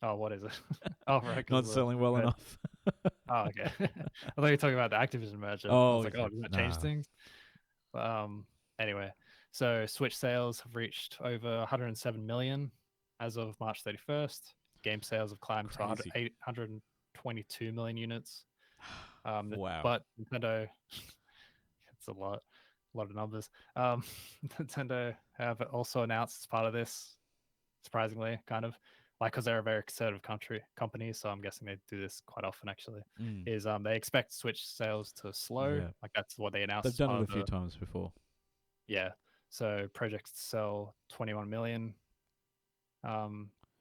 Oh, what is it? Oh, right. Not selling well enough. Oh, okay. I thought you were talking about the Activision merger. I was like, does that change things? Anyway, so Switch sales have reached over 107 million as of March 31st. Game sales have climbed to 822 million units. Wow. But Nintendo, it's a lot of numbers. Nintendo have also announced as part of this, surprisingly, kind of, because they're a very conservative company, so I'm guessing they do this quite often actually, is they expect Switch sales to slow. Yeah. Like that's what they announced. They've done it a few times before. Yeah. So projects to sell 21 million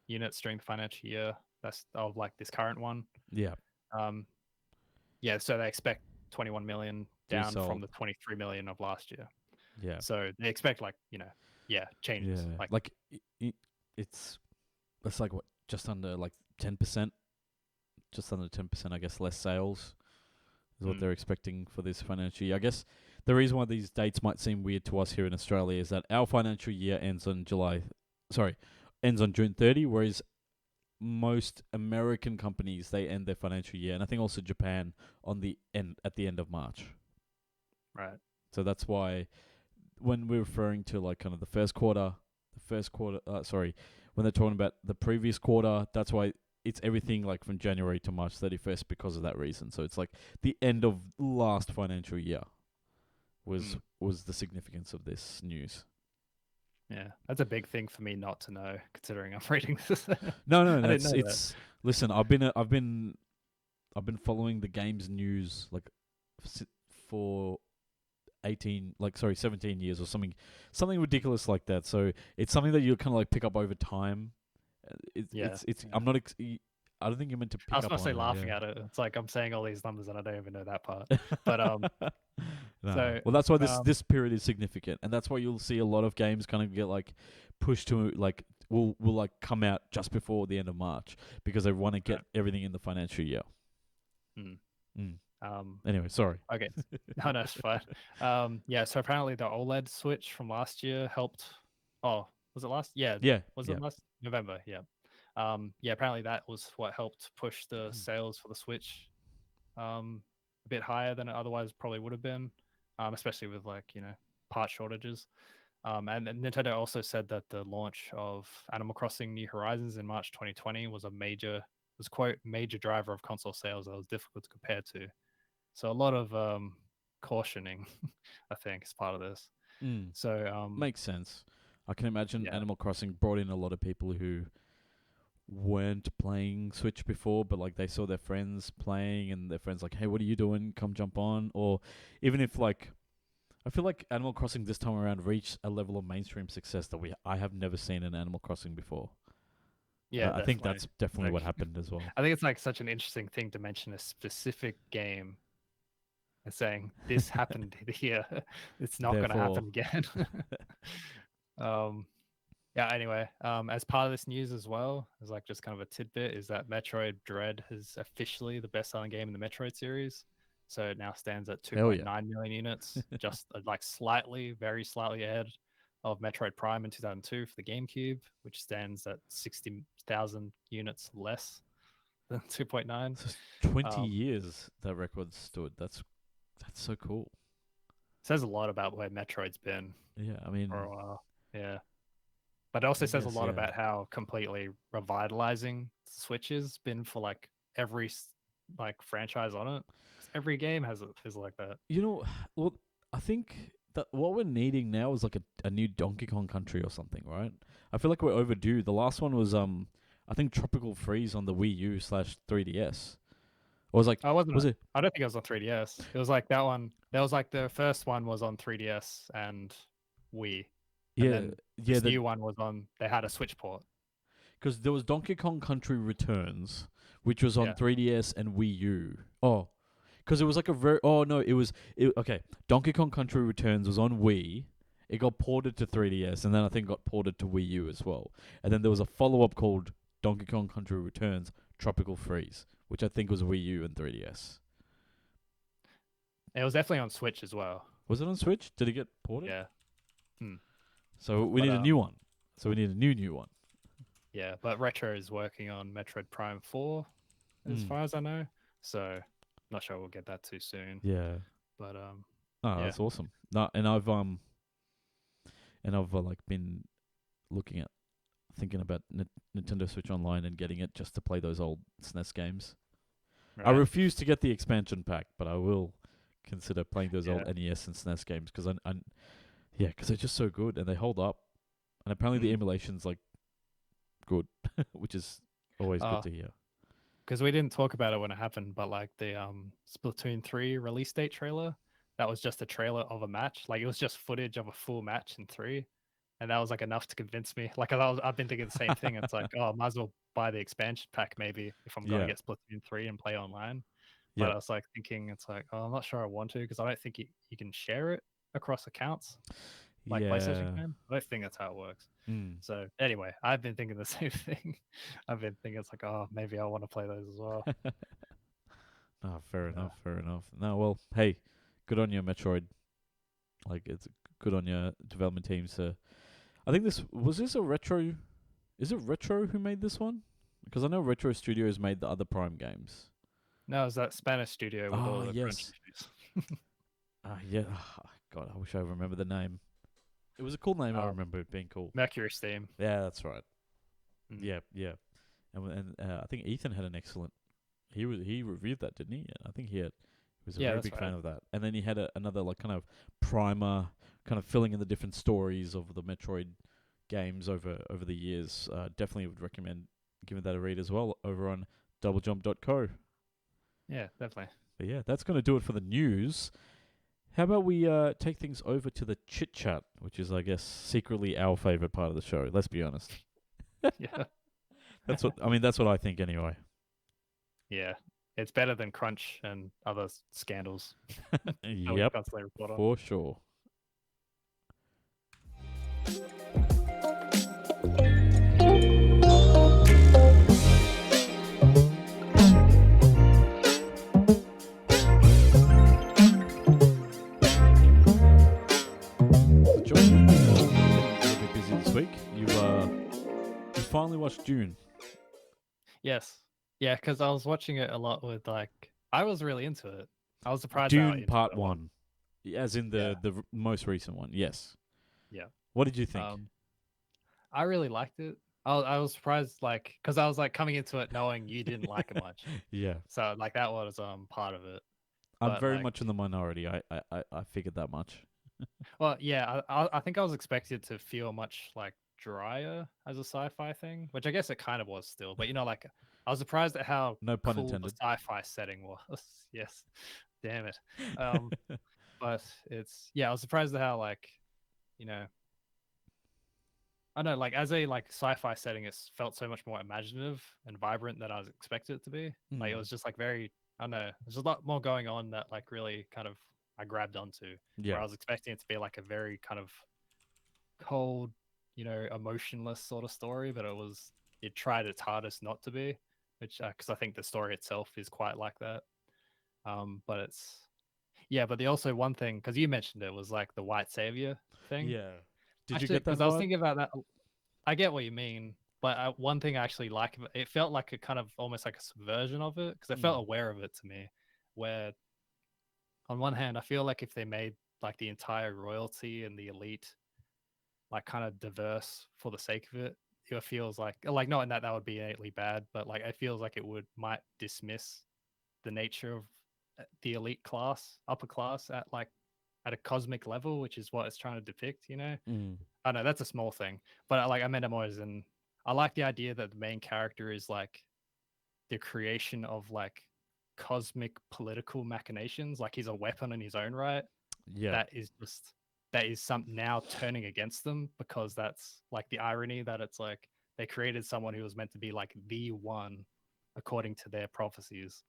units during the financial year. That's of this current one. Yeah. So they expect 21 million down from the 23 million of last year. Yeah. So they expect changes. Yeah. It's like what, just under 10%, just under 10%, I guess, less sales is what they're expecting for this financial year. I guess the reason why these dates might seem weird to us here in Australia is that our financial year ends on June 30, whereas most American companies, they end their financial year, and I think also Japan at the end of March. Right. So that's why when we're referring to kind of the first quarter, when they're talking about the previous quarter, that's why it's everything from January to March 31st because of that reason. So it's the end of last financial year was the significance of this news. Yeah, that's a big thing for me not to know, considering I'm reading this. No, listen, I've been following the games news for 17 years or something ridiculous like that. So it's something that you kind of pick up over time. I don't think you're meant to pick up on it. I was mostly laughing at it. It's like I'm saying all these numbers and I don't even know that part. But no. So well, that's why this period is significant, and that's why you'll see a lot of games kind of get pushed to will come out just before the end of March because they want to get everything in the financial year. Anyway, sorry. Okay, no, it's fine. So apparently the OLED Switch from last year helped. Oh, was it last? Yeah. Was it last November? Yeah. Apparently that was what helped push the sales for the Switch a bit higher than it otherwise probably would have been, especially with part shortages. And Nintendo also said that the launch of Animal Crossing New Horizons in March 2020 was quote major driver of console sales that was difficult to compare to. So a lot of cautioning, I think, is part of this. So makes sense. I can imagine Animal Crossing brought in a lot of people who weren't playing Switch before, but they saw their friends playing, and their friends hey, what are you doing? Come jump on. Or even if I feel like Animal Crossing this time around reached a level of mainstream success that I have never seen in Animal Crossing before. Yeah, I think that's definitely what happened as well. I think it's such an interesting thing to mention a specific game and saying this happened here. It's not going to happen again. Anyway, as part of this news as well, as just kind of a tidbit, is that Metroid Dread is officially the best-selling game in the Metroid series. So it now stands at 2.9 million units, just very slightly ahead of Metroid Prime in 2002 for the GameCube, which stands at 60,000 units less than 2.9. So 20 years that record stood. That's so cool. Says a lot about where Metroid's been. Yeah, I mean, for a while. Yeah. But it also says a guess, lot yeah. about how completely revitalizing Switch has been for like every like franchise on it. 'Cause every game is like that. You know, well, I think that what we're needing now is like a new Donkey Kong Country or something, right? I feel like we're overdue. The last one was I think Tropical Freeze on the Wii U slash 3DS. Or was like I wasn't. was it? I don't think it was on 3DS. It was like that one. There was like the first one was on 3DS and Wii, and Yeah, then yeah. this new one was on. They had a Switch port. Because there was Donkey Kong Country Returns, which was on Yeah. 3DS and Wii U. Oh, because it was like a very. Oh no, okay. Donkey Kong Country Returns was on Wii. It got ported to 3DS, and then I think got ported to Wii U as well. And then there was a follow up called Donkey Kong Country Returns Tropical Freeze, which I think was Wii U and 3DS. It was definitely on Switch as well. Was it on Switch? Did it get ported? Yeah. Hmm. So we But, need a new one. So we need a new one. Yeah, but Retro is working on Metroid Prime 4, as far as I know. So, not sure we'll get that too soon. Yeah. But Oh, yeah. that's awesome. No, and I've like been thinking about Nintendo Switch Online and getting it just to play those old SNES games. Right? I refuse to get the expansion pack, but I will consider playing those old Yeah. NES and SNES games because because they're just so good and they hold up. And apparently the emulation's like good, which is always good to hear. Because we didn't talk about it when it happened, but like the Splatoon 3 release date trailer, that was just a trailer of a match. Like it was just footage of a full match in 3. And that was like enough to convince me. Like I've been thinking the same thing. It's like, oh, I might as well buy the expansion pack maybe if I'm going to Yeah. get Splatoon 3 and play online. But I was like thinking, it's like, oh, I'm not sure I want to because I don't think you can share it across accounts like PlayStation can. I don't think that's how it works. So anyway, I've been thinking the same thing. I've been thinking it's like, oh, maybe I want to play those as well. Fair enough. No, well, hey, good on you, Metroid. Like it's good on your development teams. I think this a Retro. Is it Retro who made this one? Because I know Retro Studios made the other Prime games. No, it's that Spanish studio with all the crunch issues. Yeah. God, I wish I remember the name. It was a cool name. I remember it being cool. Mercury Steam. Yeah, that's right. Yeah. And I think Ethan had an excellent. He reviewed that, didn't he? I think he was a very big fan of that. And then he had another like kind of primer, kind of filling in the different stories of the Metroid games over the years. Definitely would recommend giving that a read as well over on doublejump.co. Yeah, definitely. But yeah, that's going to do it for the news. How about we take things over to the chit chat, which is, I guess, secretly our favorite part of the show. Let's be honest. Yeah, that's what I think anyway. Yeah, it's better than Crunch and other scandals. Yep, for sure. Finally watched Dune. Yes. Yeah, because I was watching it a lot with I was really into it. I was surprised. Dune Part 1, as in the most recent one. Yes. Yeah. What did you think? I really liked it. I was surprised, because I was coming into it knowing you didn't like it much. Yeah. So that was part of it. I'm very much in the minority. I figured that much. Well, yeah, I think I was expected to feel much drier as a sci-fi thing, which I guess it kind of was still. But I was surprised at how no pun cool intended. the sci-fi setting was. Yes, damn it. But I was surprised at how I don't know, as a sci-fi setting, it felt so much more imaginative and vibrant than I was expected it to be. It was just very, I don't know, there's a lot more going on that really kind of I grabbed onto. Yeah. Where I was expecting it to be a very kind of cold, emotionless sort of story, but it tried its hardest not to be, which because I think the story itself is quite like that. But but the also one thing, because you mentioned it, was the white savior thing. Yeah. Did you get that? Because I was thinking about that. I get what you mean, but one thing I actually like, it felt like a kind of almost like a subversion of it, because it felt aware of it to me, where on one hand, I feel like if they made the entire royalty and the elite like kind of diverse for the sake of it. It feels like not in that would be innately bad, but like it feels like it might dismiss the nature of the elite class, upper class at a cosmic level, which is what it's trying to depict. I know that's a small thing, but I meant it more as in I like the idea that the main character is like the creation of like cosmic political machinations. Like he's a weapon in his own right. Yeah. That is something now turning against them, because that's like the irony that it's like they created someone who was meant to be like the one according to their prophecies,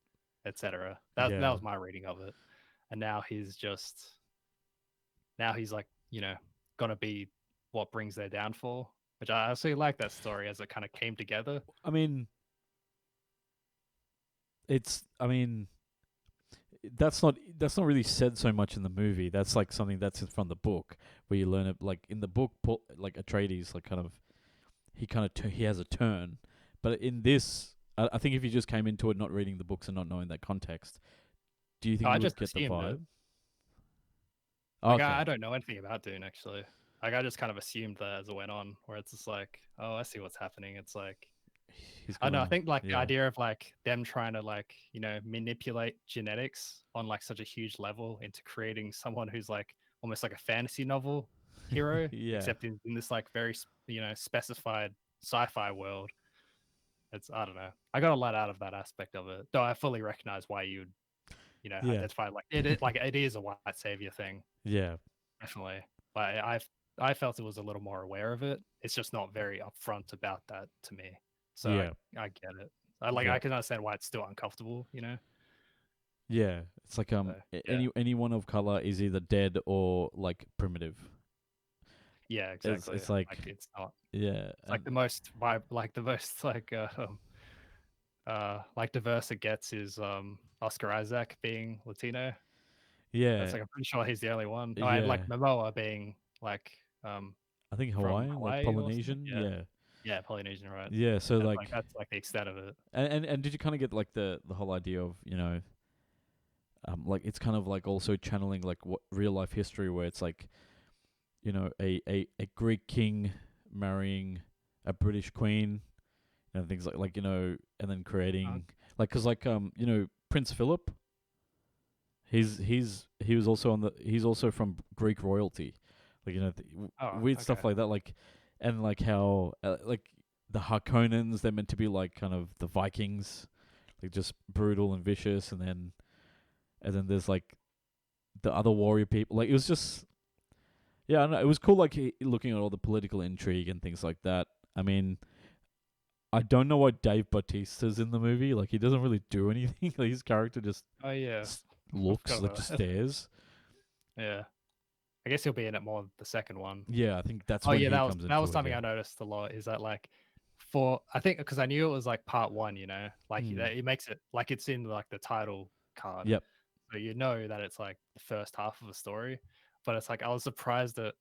etc. That Yeah. was my reading of it. And now he's like, gonna be what brings their downfall, which I actually like that story as it kind of came together. I mean, that's not really said so much in the movie. That's like something that's from the book, where you learn it. Like in the book, like Atreides, like he has a turn, but in this, I think if you just came into it not reading the books and not knowing that context, do you think you would get the vibe? Like I don't know anything about Dune actually. Like I just kind of assumed that as it went on, where it's just like, oh, I see what's happening. It's like I don't know. I think like the idea of like them trying to like manipulate genetics on like such a huge level into creating someone who's like almost like a fantasy novel hero, except in this like very specified sci-fi world. I don't know. I got a lot out of that aspect of it, though I fully recognize why you'd identify like it is a white savior thing. Yeah, definitely. But I felt it was a little more aware of it. It's just not very upfront about that to me. So I get it. I can understand why it's still uncomfortable. Yeah, it's like anyone of color is either dead or like primitive. Yeah, exactly. It's like it's not. Yeah, it's like the most like diverse it gets is Oscar Isaac being Latino. Yeah, that's like I'm pretty sure he's the only one. No, yeah. and like Momoa being like I think Hawaiian, like Polynesian. Yeah, Polynesian, right? Yeah, so like that's like the extent of it. And did you kind of get like the whole idea of like it's kind of like also channeling like what real life history, where it's like a Greek king marrying a British queen and things like and then creating because Prince Philip, he was also he's also from Greek royalty, like weird stuff like that, like and like how like the Harkonnens, they're meant to be like kind of the Vikings, like just brutal and vicious, and then there's like the other warrior people. Like it was just I don't know, it was cool, like looking at all the political intrigue and things like that. I mean, I don't know why Dave Bautista's in the movie. Like he doesn't really do anything. Like, his character just looks, like just stares. Yeah. I guess he'll be in it more the second one. Yeah, I think that's when he comes into it. That was something I noticed a lot, is that like I think because I knew it was like part one, like it makes it like it's in like the title card. Yep. So that it's like the first half of the story. But it's like I was surprised that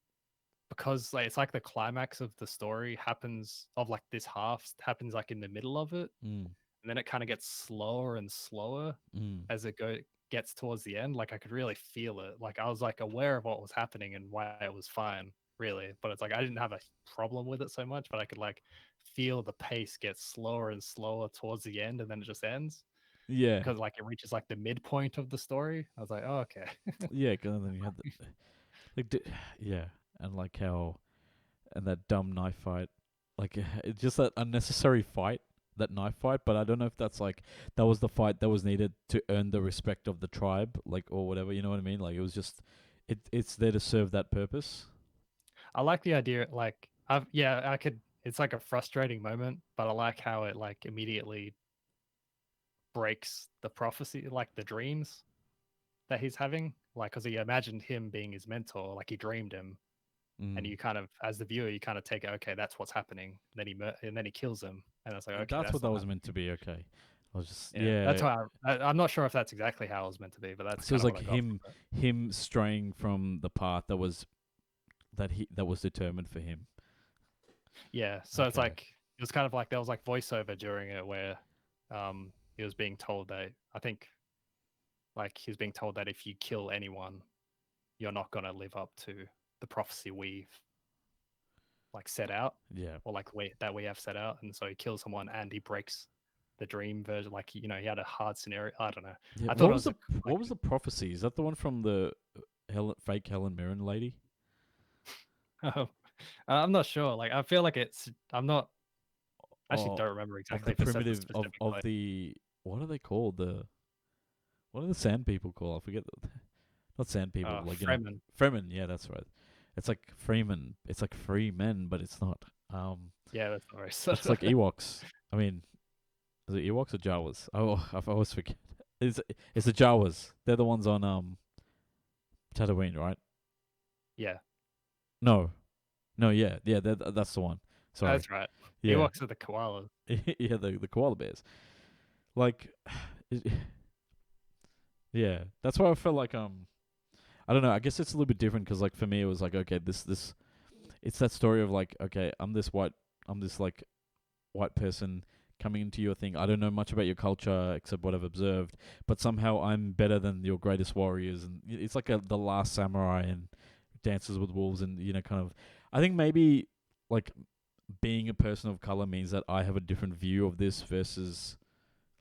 because like it's like the climax of the story happens like like in the middle of it. And then it kind of gets slower and slower as it gets towards the end. Like I could really feel it. Like I was like aware of what was happening and why it was fine, really. But it's like I didn't have a problem with it so much, but I could like feel the pace get slower and slower towards the end, and then it just ends. Yeah, because like it reaches like the midpoint of the story. I was like, oh, okay. Yeah, because then you had and like how and that dumb knife fight, like it's just that unnecessary fight. That knife fight, but I don't know if that's like that was the fight that was needed to earn the respect of the tribe, like, or whatever, you know what I mean? Like it was just it's there to serve that purpose. I like the idea, like it's like a frustrating moment, but I like how it like immediately breaks the prophecy, like the dreams that he's having, like because he imagined him being his mentor, like he dreamed him. And you kind of, as the viewer, you kind of take it, okay, that's what's happening. And then he kills him, and it's like, okay, that's what that was meant to be. Okay, I was just that's why I'm not sure if that's exactly how it was meant to be, but that's so it was like him straying from the path that was determined for him. Yeah, so it's like it was kind of like there was like voiceover during it where he was being told that he was being told that if you kill anyone, you're not gonna live up to the prophecy weave. like set out, Yeah. or like that we have set out, and so he kills someone and he breaks the dream version. Like he had a hard scenario. I don't know. Yeah. I thought it was was what was the prophecy? Is that the one from the fake Helen Mirren lady? I'm not sure. Like I feel like I'm not. I actually Oh, don't remember of exactly the if it says the primitive specific. of the what are they called? What are the sand people called? I forget. Not sand people. Like Fremen. Fremen. Yeah, that's right. It's like Freeman. It's like free men, but it's not. Yeah, that's not very. It's like Ewoks. I mean, is it Ewoks or Jawas? Oh, I always forget. It's the Jawas. They're the ones on Tatooine, right? Yeah, No, yeah, that's the one. Sorry. that's right. Yeah, Ewoks are the koalas. yeah, the koala bears. Like, yeah, that's why I felt like I don't know. I guess it's a little bit different because like for me it was like okay, this it's that story of like okay, I'm this like white person coming into your thing. I don't know much about your culture except what I've observed, but somehow I'm better than your greatest warriors, and it's like the Last Samurai and Dances with Wolves, and kind of. I think maybe like being a person of color means that I have a different view of this versus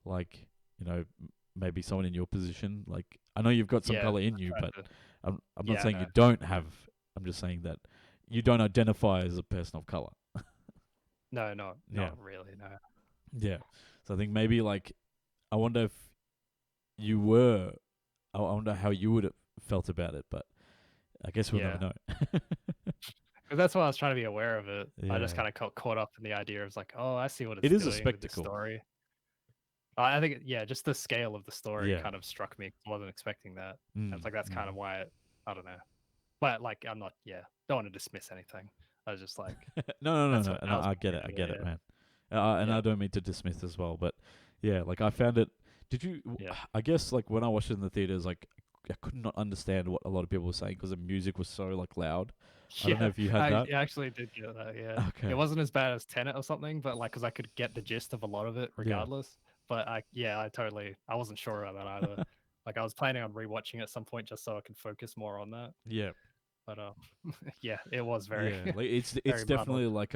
like maybe someone in your position. Like I know you've got some color in you, but I'm not saying you don't have. I'm just saying that you don't identify as a person of color. No, not really. No. Yeah. So I think maybe like I wonder if you were. I wonder how you would have felt about it, but I guess we'll never know. Because that's why I was trying to be aware of it. Yeah. I just kind of got caught up in the idea of like, oh, I see what it's It doing is a spectacle. with the story. I think, just the scale of the story kind of struck me. I wasn't expecting that. And it's like, that's kind of why I don't know. But like, I'm not, don't want to dismiss anything. I was just like, no. I get it, man. And I don't mean to dismiss as well, but yeah, like I found it. Did you? Yeah. I guess like when I watched it in the theaters, like I could not understand what a lot of people were saying because the music was so like loud. I don't know if you had that. I actually did get that. Yeah. Okay. It wasn't as bad as Tenet or something, but like, because I could get the gist of a lot of it regardless. But I wasn't sure about that either. Like I was planning on rewatching it at some point just so I could focus more on that. Yeah. But it was very. Yeah, like it's definitely like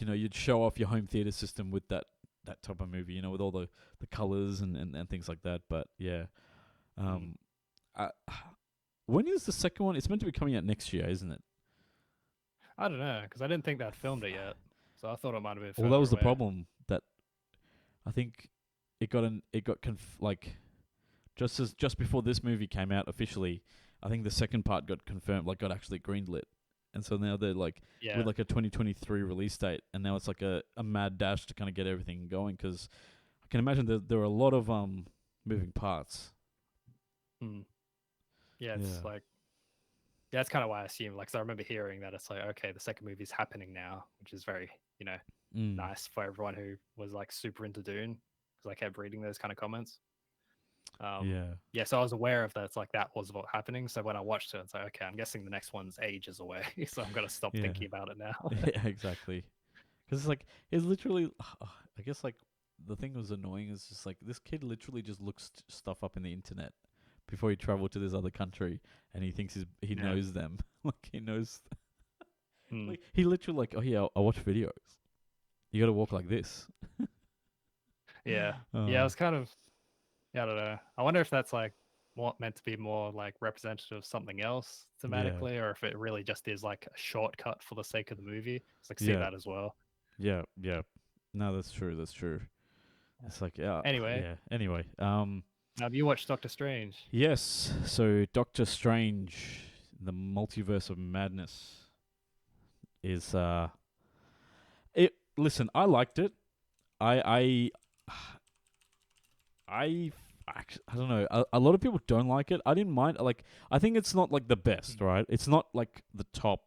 you'd show off your home theater system with that type of movie, with all the colors and things like that. But yeah, when is the second one? It's meant to be coming out next year, isn't it? I don't know because I didn't think they'd filmed it yet, so I thought it might have been. Well, that was the problem. That I think just before this movie came out officially. I think the second part got confirmed, like got actually greenlit, and so now they're like with like a 2023 release date, and now it's like a mad dash to kind of get everything going because I can imagine there are a lot of moving parts. Yeah, it's like that's kind of why I assume. Like, 'cause I remember hearing that it's like okay, the second movie's happening now, which is very nice for everyone who was like super into Dune because I kept reading those kind of comments. So I was aware of that. It's like that was what happening. So when I watched it, it's like okay, I'm guessing the next one's ages away, so I'm gonna stop thinking about it now. Yeah, exactly. Because it's like it's literally. I guess like the thing that was annoying is just like this kid literally just looks stuff up in the internet before he traveled to this other country, and he thinks he knows them. Like he knows. Like he literally like I watch videos. You got to walk like this. Yeah, I was kind of. I don't know. I wonder if that's like meant to be more like representative of something else thematically, or if it really just is like a shortcut for the sake of the movie. It's like see that as well. Yeah. No, that's true. It's like Anyway. Have you watched Doctor Strange? Yes. So Doctor Strange, the Multiverse of Madness, is Listen, I liked it. I don't know. A lot of people don't like it. I didn't mind. Like, I think it's not like the best, right? It's not like the top.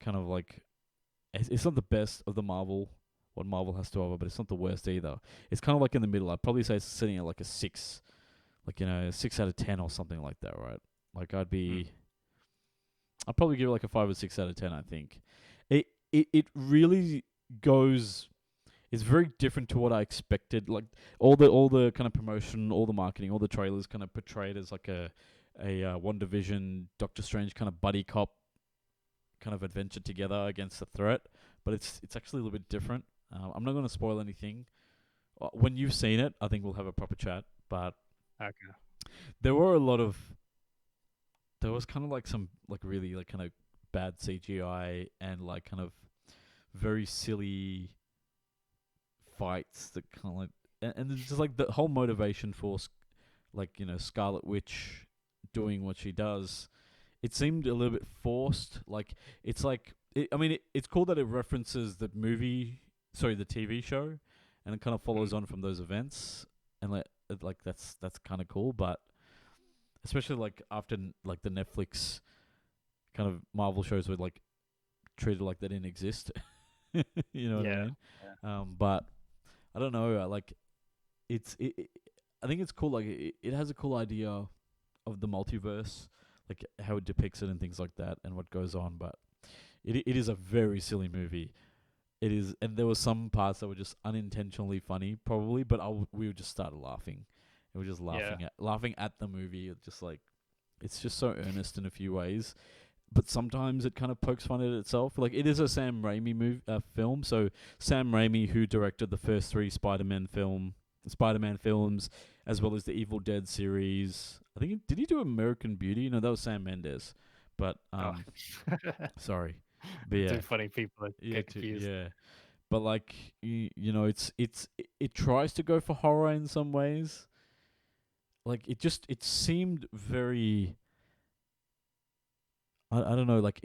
Kind of like, it's not the best of what Marvel has to offer, but it's not the worst either. It's kind of like in the middle. I'd probably say it's sitting at like a 6, like 6 out of 10 or something like that, right? Like I'd probably give it like a 5 or 6 out of 10. I think it really goes. It's very different to what I expected. Like all the kind of promotion, all the marketing, all the trailers kind of portrayed as like a WandaVision, Doctor Strange kind of buddy cop kind of adventure together against a threat, but it's actually a little bit different. I'm not going to spoil anything. When you've seen it, I think we'll have a proper chat. But Okay. there were a lot of there was kind of like some like really like kind of bad CGI and like kind of very silly fights that kind of like and it's just like the whole motivation for like Scarlet Witch doing what she does. It seemed a little bit forced. Like it's like it's cool that it references the the TV show, and it kind of follows on from those events, and like that's kind of cool. But especially like after like the Netflix kind of Marvel shows were like treated like they didn't exist. You know what I Yeah. mean? But I don't know. Like I think it's cool. Like it has a cool idea of the multiverse, like how it depicts it and things like that, and what goes on. But it is a very silly movie. It is, and there were some parts that were just unintentionally funny, probably. But we just started laughing. And we were just laughing at the movie. It's just like it's just so earnest in a few ways. But sometimes it kind of pokes fun at itself. Like it is a Sam Raimi film. So Sam Raimi, who directed the first 3 Spider-Man films, as well as the Evil Dead series. I think did he do American Beauty? No, that was Sam Mendes. But sorry, but yeah, Too funny people get confused. yeah. But like it tries to go for horror in some ways. Like it seemed very. I don't know, like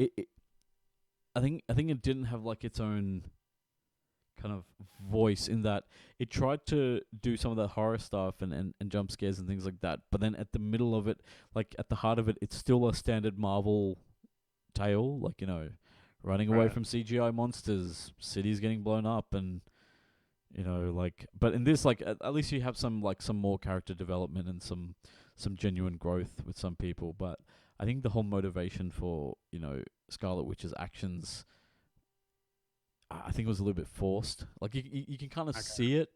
I think it didn't have like its own kind of voice in that it tried to do some of that horror stuff and jump scares and things like that, but then at the middle of it, like at the heart of it, it's still a standard Marvel tale, like running away from CGI monsters, cities getting blown up, and like, but in this, like at least you have some more character development and some genuine growth with some people. But I think the whole motivation for Scarlet Witch's actions, I think it was a little bit forced. Like you can kind of see it,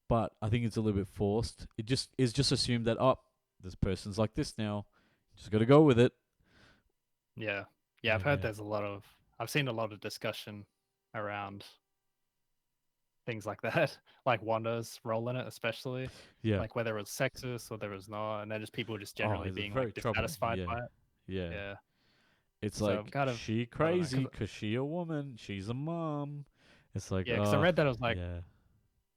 but I think it's a little bit forced. It's just assumed that this person's like this now, just got to go with it. Yeah, I've heard I've seen a lot of discussion around things like that, like Wanda's role in it, especially. Yeah, like whether it's sexist or whether it's not, and then just people just generally being very like dissatisfied by it. Yeah. Yeah. It's So like, kind of, she I don't know, crazy because she a woman. She's a mom. It's like, because I read that, I was like, yeah.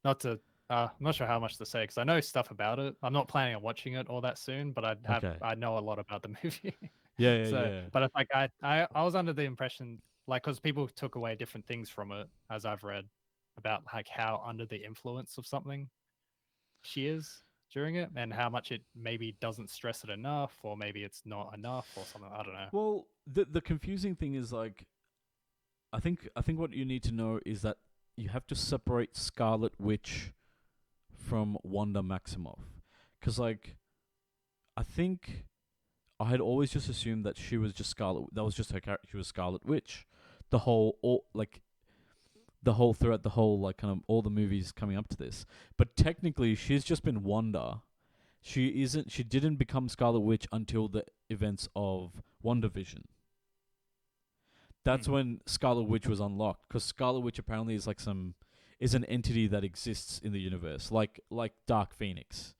not to, I'm not sure how much to say because I know stuff about it. I'm not planning on watching it all that soon, but I know a lot about the movie. Yeah. But it's like I was under the impression, like, because people took away different things from it, as I've read, about like how under the influence of something she is during it, and how much it maybe doesn't stress it enough, or maybe it's not enough, or something. I don't know. Well, the confusing thing is, like, I think what you need to know is that you have to separate Scarlet Witch from Wanda Maximoff, because like I think I had always just assumed that she was just Scarlet. That was just her character. She was Scarlet Witch. The whole throughout the whole like kind of all the movies coming up to this. But technically, she's just been Wanda. She didn't become Scarlet Witch until the events of WandaVision. That's when Scarlet Witch was unlocked, because Scarlet Witch apparently is an entity that exists in the universe, like Dark Phoenix.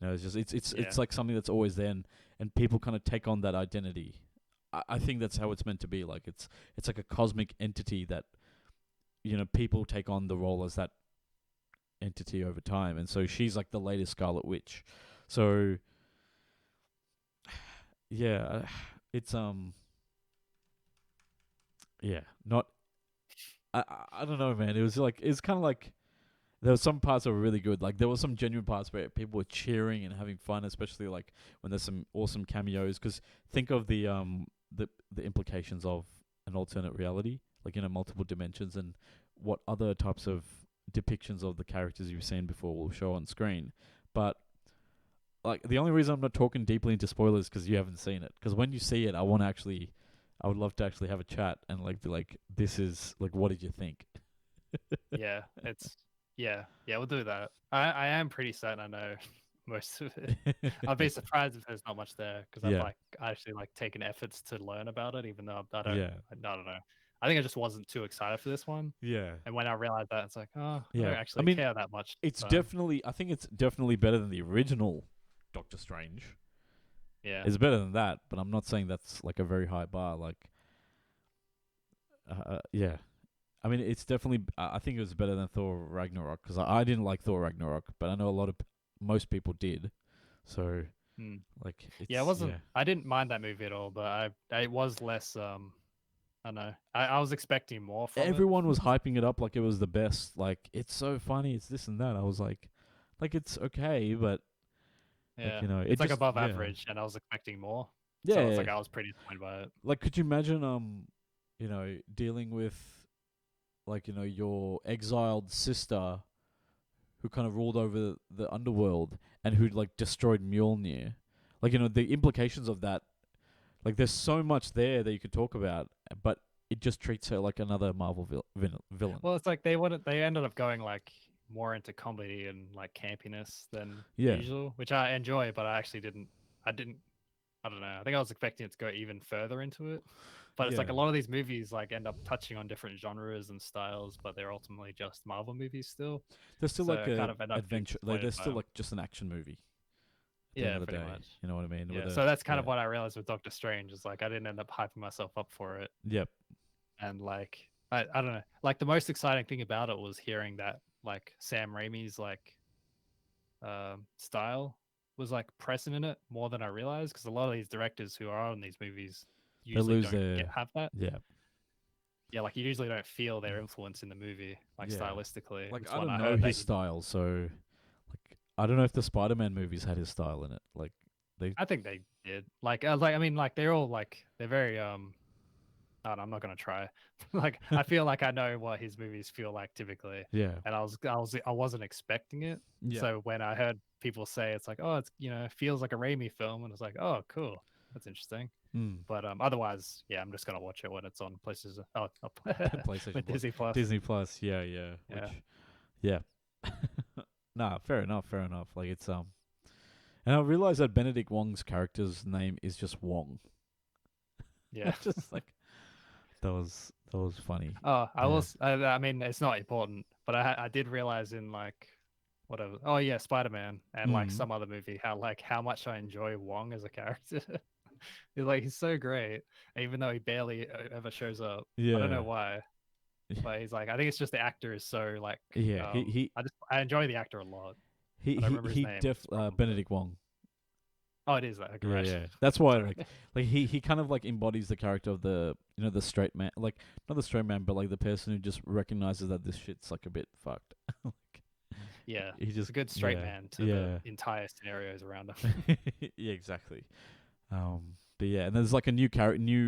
It's like something that's always there, and people kind of take on that identity. I think that's how it's meant to be. Like it's like a cosmic entity that people take on the role as that entity over time, and so she's like the latest Scarlet Witch. So yeah, it's yeah, not. I don't know, man. It was kind of like there were some parts that were really good. Like there were some genuine parts where people were cheering and having fun, especially like when there's some awesome cameos. Because think of the implications of an alternate reality, like multiple dimensions, and what other types of depictions of the characters you've seen before will show on screen. But like the only reason I'm not talking deeply into spoilers because you haven't seen it. Because when you see it, I would love to actually have a chat and like be like, this is like, what did you think? Yeah, we'll do that. I am pretty certain I know most of it. I'd be surprised if there's not much there because Yeah. I actually like taken efforts to learn about it, even though Yeah. I don't know. I think I just wasn't too excited for this one. Yeah. And when I realized that, it's like, oh, I Yeah. don't I actually mean, care that much. it's So, definitely. I think it's definitely better than the original Doctor Strange. yeah. It's better than that, but I'm not saying that's like a very high bar. Like, yeah. I mean, it's definitely. I think it was better than Thor Ragnarok because I didn't like Thor Ragnarok, but I know most people did. So, like, it's, Yeah, it wasn't. Yeah. I didn't mind that movie at all, but it was less. I don't know. I was expecting more from Everyone was hyping it up like it was the best. Like, it's so funny. It's this and that. I was like, it's okay, but Yeah, like, it's like just, above average, and I was expecting more. Yeah. So it's like I was pretty disappointed by it. Like, could you imagine, dealing with, like, your exiled sister, who kind of ruled over the underworld and who like destroyed Mjolnir, like, the implications of that. Like, there's so much there that you could talk about, but it just treats her like another Marvel villain. Well, it's like they ended up going like more into comedy and like campiness than Yeah. usual, which I enjoy, but I actually didn't. I don't know. I think I was expecting it to go even further into it. But it's like a Yeah. lot of these movies like end up touching on different genres and styles, but they're ultimately just Marvel movies still. They're still So like I a kind of end up being adventure. Like, disappointed they're by still 'em. like just an action movie. At the Yeah, end of the pretty day, much. you know what I mean? Yeah, so that's kind of what I realized with Doctor Strange is like I didn't end up hyping myself up for it. Yep. And like I don't know. Like the most exciting thing about it was hearing that like Sam Raimi's like style was like present in it more than I realized because a lot of these directors who are on these movies They usually lose don't have that. Yeah. Yeah, like you usually don't feel their influence in the movie, like Yeah. stylistically. Like, It's I when don't know heard that his style, so like I don't know if the Spider-Man movies had his style in it. Like, I think they did. I mean, like they're all like they're very I don't know, I'm not gonna try. Like I feel like I know what his movies feel like typically, yeah. and I wasn't expecting it. Yeah. So when I heard people say it's like, oh, it's it feels like a Raimi film, and it's like, oh, cool, that's interesting. Mm. But otherwise, yeah, I'm just gonna watch it when it's on places. PlayStation with Plus. Disney Plus. Disney Plus. Yeah. Yeah. Which, yeah. Nah, fair enough. Like, it's and I realized that Benedict Wong's character's name is just Wong. Yeah. Just like that was funny. Oh, I Yeah. was. I mean, it's not important, but I did realize in like whatever. Oh yeah, Spider-Man and like some other movie how much I enjoy Wong as a character. He's so great, even though he barely ever shows up. Yeah. I don't know why, but he's like I think it's just the actor is so like. Yeah. I enjoy the actor a lot. He I don't remember his name. Benedict Wong. Oh, it is that. Okay, Yeah, right. yeah. That's why like he kind of like embodies the character of the the straight man, like not the straight man, but like the person who just recognizes that this shit's like a bit fucked. Like, yeah, he just a good straight man to the entire scenarios around him. Yeah, exactly. But yeah, and there's like a new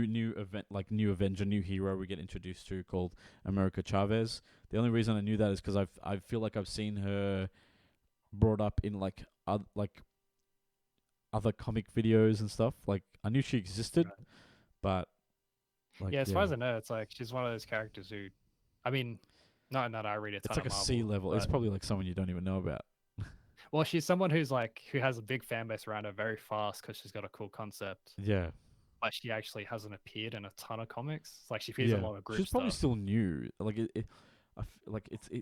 new event, like new Avenger, new hero we get introduced to called America Chavez. The only reason I knew that is because I feel like I've seen her brought up in like other comic videos and stuff. Like, I knew she existed, Right. but like, yeah, as far as I know, it's like she's one of those characters who, I mean, not that I read a ton it's like of a Marvel, C level. It's but- probably like someone you don't even know about. well, she's someone who has a big fan base around her very fast because she's got a cool concept. Yeah, But she actually hasn't appeared in a ton of comics. Like she appears in a lot of group she's probably stuff. still new. Like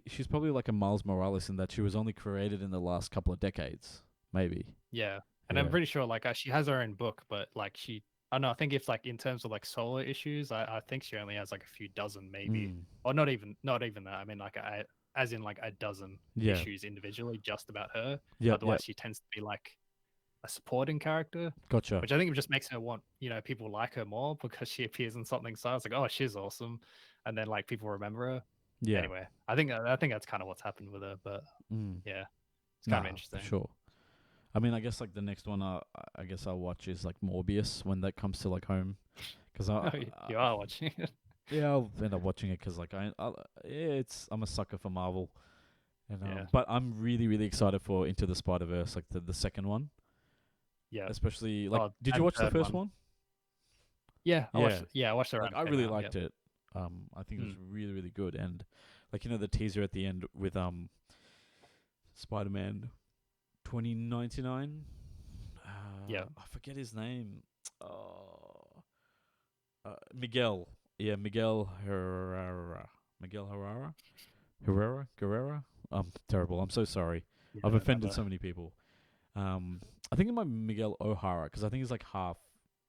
she's probably like a Miles Morales in that she was only created in the last couple of decades, maybe. Yeah, and I'm pretty sure like she has her own book, but like I don't know. I think if like in terms of like solo issues, I think she only has like a few dozen maybe, or not even that. I mean like as in like a dozen issues individually just about her. Yeah. Otherwise, she tends to be like a supporting character. Gotcha. Which I think just makes her want people like her more because she appears in something. So it's like, oh, she's awesome, and then like people remember her. Yeah. Anyway, I think that's kind of what's happened with her, but yeah, it's kind of interesting. For sure. I mean, I guess like the next one I guess I'll watch is like Morbius when that comes to like home, because you are watching it. Yeah, I'll end up watching it because like I'm a sucker for Marvel, and Yeah. but I'm really really excited for Into the Spider-Verse, like the second one. Yeah. Especially like, Oh, did you and watch the third first one. one? Yeah, I watched it Like, around. I it came really out, liked yep. it. I think it was really really good, and like the teaser at the end with Spider-Man 2099. Yeah. I forget his name. Miguel. Yeah, Miguel Herrera. Miguel Herrera. Guerrera. I'm terrible. I'm so sorry. Yeah, I've offended never. so many people. I think it might be Miguel O'Hara because I think he's like half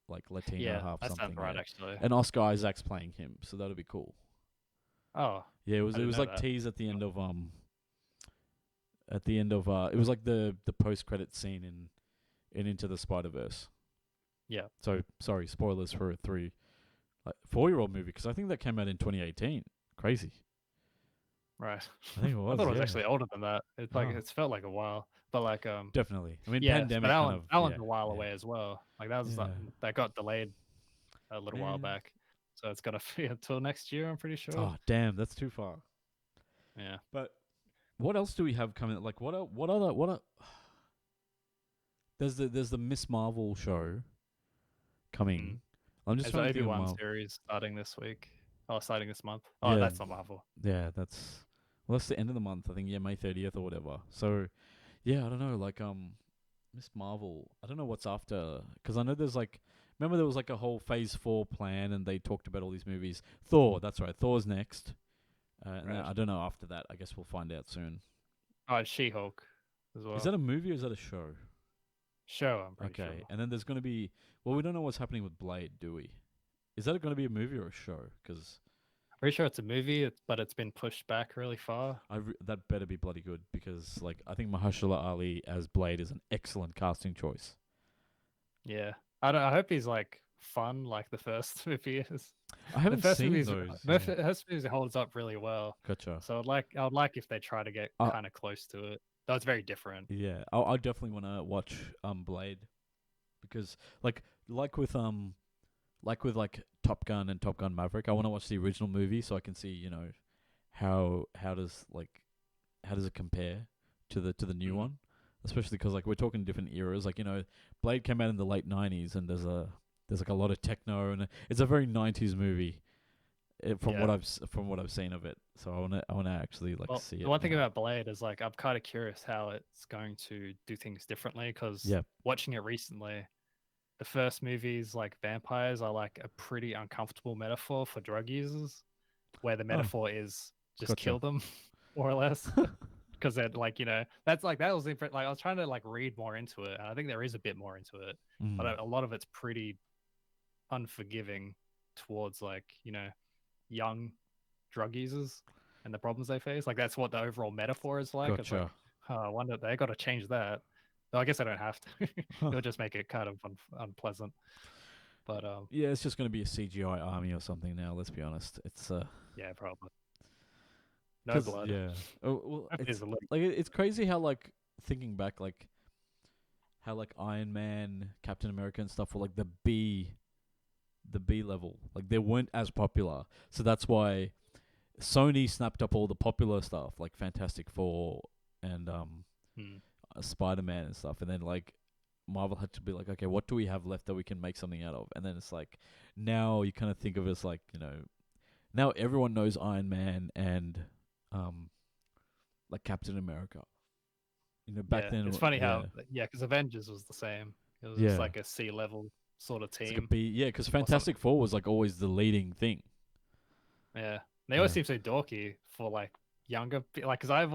like Latino, Yeah, half that something. sounds right, Yeah. actually. And Oscar Isaac's playing him, so that'll be cool. Oh, Yeah, it I was didn't know like that. teased at the end of it was like the post credit scene in Into the Spider-Verse. Yeah. So sorry, spoilers for a 4-year-old movie because I think that came out in 2018. Crazy. Right. I think it I was. thought it was Yeah. actually older than that. It's like Oh. it's felt like a while, but like Definitely. I mean, yeah. But pandemic that kind one of. that one's Yeah, a while yeah. away as well. Like that was Yeah. that got delayed a little while Man. back, so it's got to be until next year. I'm pretty sure. Oh damn, that's too far. Yeah. But what else do we have coming? Like what other there's the Miss Marvel show coming. I'm just There's trying the to think of Obi-Wan Marvel. series starting this week. Oh, starting this month. Oh, Yeah, that's not Marvel. yeah, that's the end of the month. I think May 30th or whatever. So yeah, I don't know. Like Miss Marvel. I don't know what's after because I know there's like remember there was like a whole Phase 4 plan and they talked about all these movies. Thor. That's right. Thor's next. And then Right. I don't know after that. I guess we'll find out soon. Oh, it's She-Hulk as well. Is that a movie or is that a show? show? I'm pretty Okay, sure. and then there's going to be. Well, we don't know what's happening with Blade, do we? Is that going to be a movie or a show? Because Pretty sure it's a movie, but it's been pushed back really far. that better be bloody good because, like, I think Mahershala Ali as Blade is an excellent casting choice. Yeah, I hope he's like fun like the first movie is. I haven't the first seen movies, those. The first movie holds up really well. Gotcha. So I'd like if they try to get Uh, kind of close to it. Though it's very different. Yeah, I definitely want to watch Blade because like with Top Gun and Top Gun Maverick, I want to watch the original movie so I can see how does it compare to the new one, especially because like we're talking different eras. Like Blade came out in the late '90s, and there's like a lot of techno, and it's a very '90s movie. From what I've seen of it, so I wanna actually see it. The one thing about Blade is like I'm kind of curious how it's going to do things differently because watching it recently, the first movies like vampires are like a pretty uncomfortable metaphor for drug users, where the metaphor is just kill them, more or less. Because they're like that's like that was like I was trying to like read more into it, and I think there is a bit more into it, but a lot of it's pretty unforgiving towards like young drug users and the problems they face. Like that's what the overall metaphor is like. It's like, I wonder they got to change that. Though I guess I don't have to. It'll just make it kind of unpleasant. But yeah, it's just going to be a CGI army or something now. Let's be honest. It's yeah, probably no blood. Yeah. Oh, well, it's crazy how like thinking back, like how like Iron Man, Captain America, and stuff were like the B level. Like they weren't as popular, so that's why Sony snapped up all the popular stuff like Fantastic Four and Spider-Man and stuff, and then like Marvel had to be like, okay, what do we have left that we can make something out of? And then it's like now you kind of think of it as like now everyone knows Iron Man and like Captain America. Back then it's funny how because Avengers was the same. It was just like a C level sort of team. It's like a B, because Fantastic Four was like always the leading thing. Yeah, they always seem so dorky for like younger, like because I've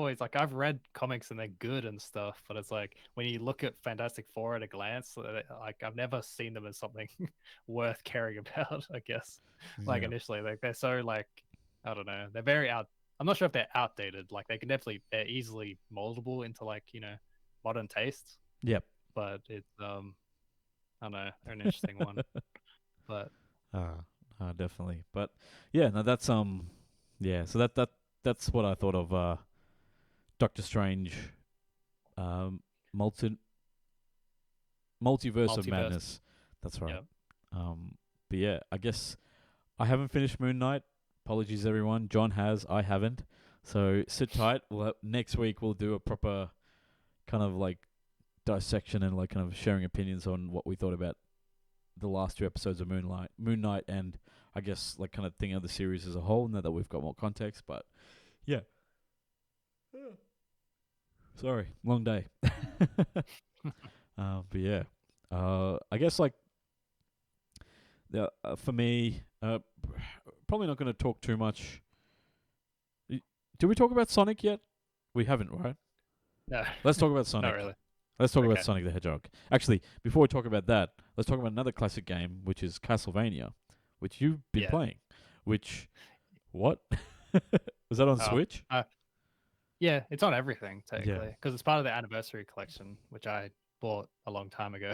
read comics and they're good and stuff, but it's like when you look at Fantastic Four at a glance, like I've never seen them as something worth caring about. I guess like initially, like they're so like I don't know, they're very out. I'm not sure if they're outdated. Like they're easily moldable into like modern tastes. Yep. But it's I don't know, an interesting one. But definitely. But yeah, no, that's yeah. So that's what I thought of Doctor Strange, Multiverse of Madness. That's right. Yep. But yeah, I guess I haven't finished Moon Knight. Apologies, everyone. John has. I haven't. So sit tight. Next week we'll do a proper kind of like dissection and like kind of sharing opinions on what we thought about the last 2 episodes of Moon Knight, and I guess like kind of thinking of the series as a whole now that we've got more context. But yeah. Sorry, long day. But yeah, I guess like for me, probably not going to talk too much. Did we talk about Sonic yet? We haven't, right? No, Let's talk about not Sonic. really. Let's talk about Okay. Sonic the Hedgehog. Actually, before we talk about that, let's talk about another classic game, which is Castlevania, which you've been Yeah. playing. Which, what? Was that on Oh, Switch? yeah, it's on everything Yeah. technically because it's part of the anniversary collection, which I bought a long time ago.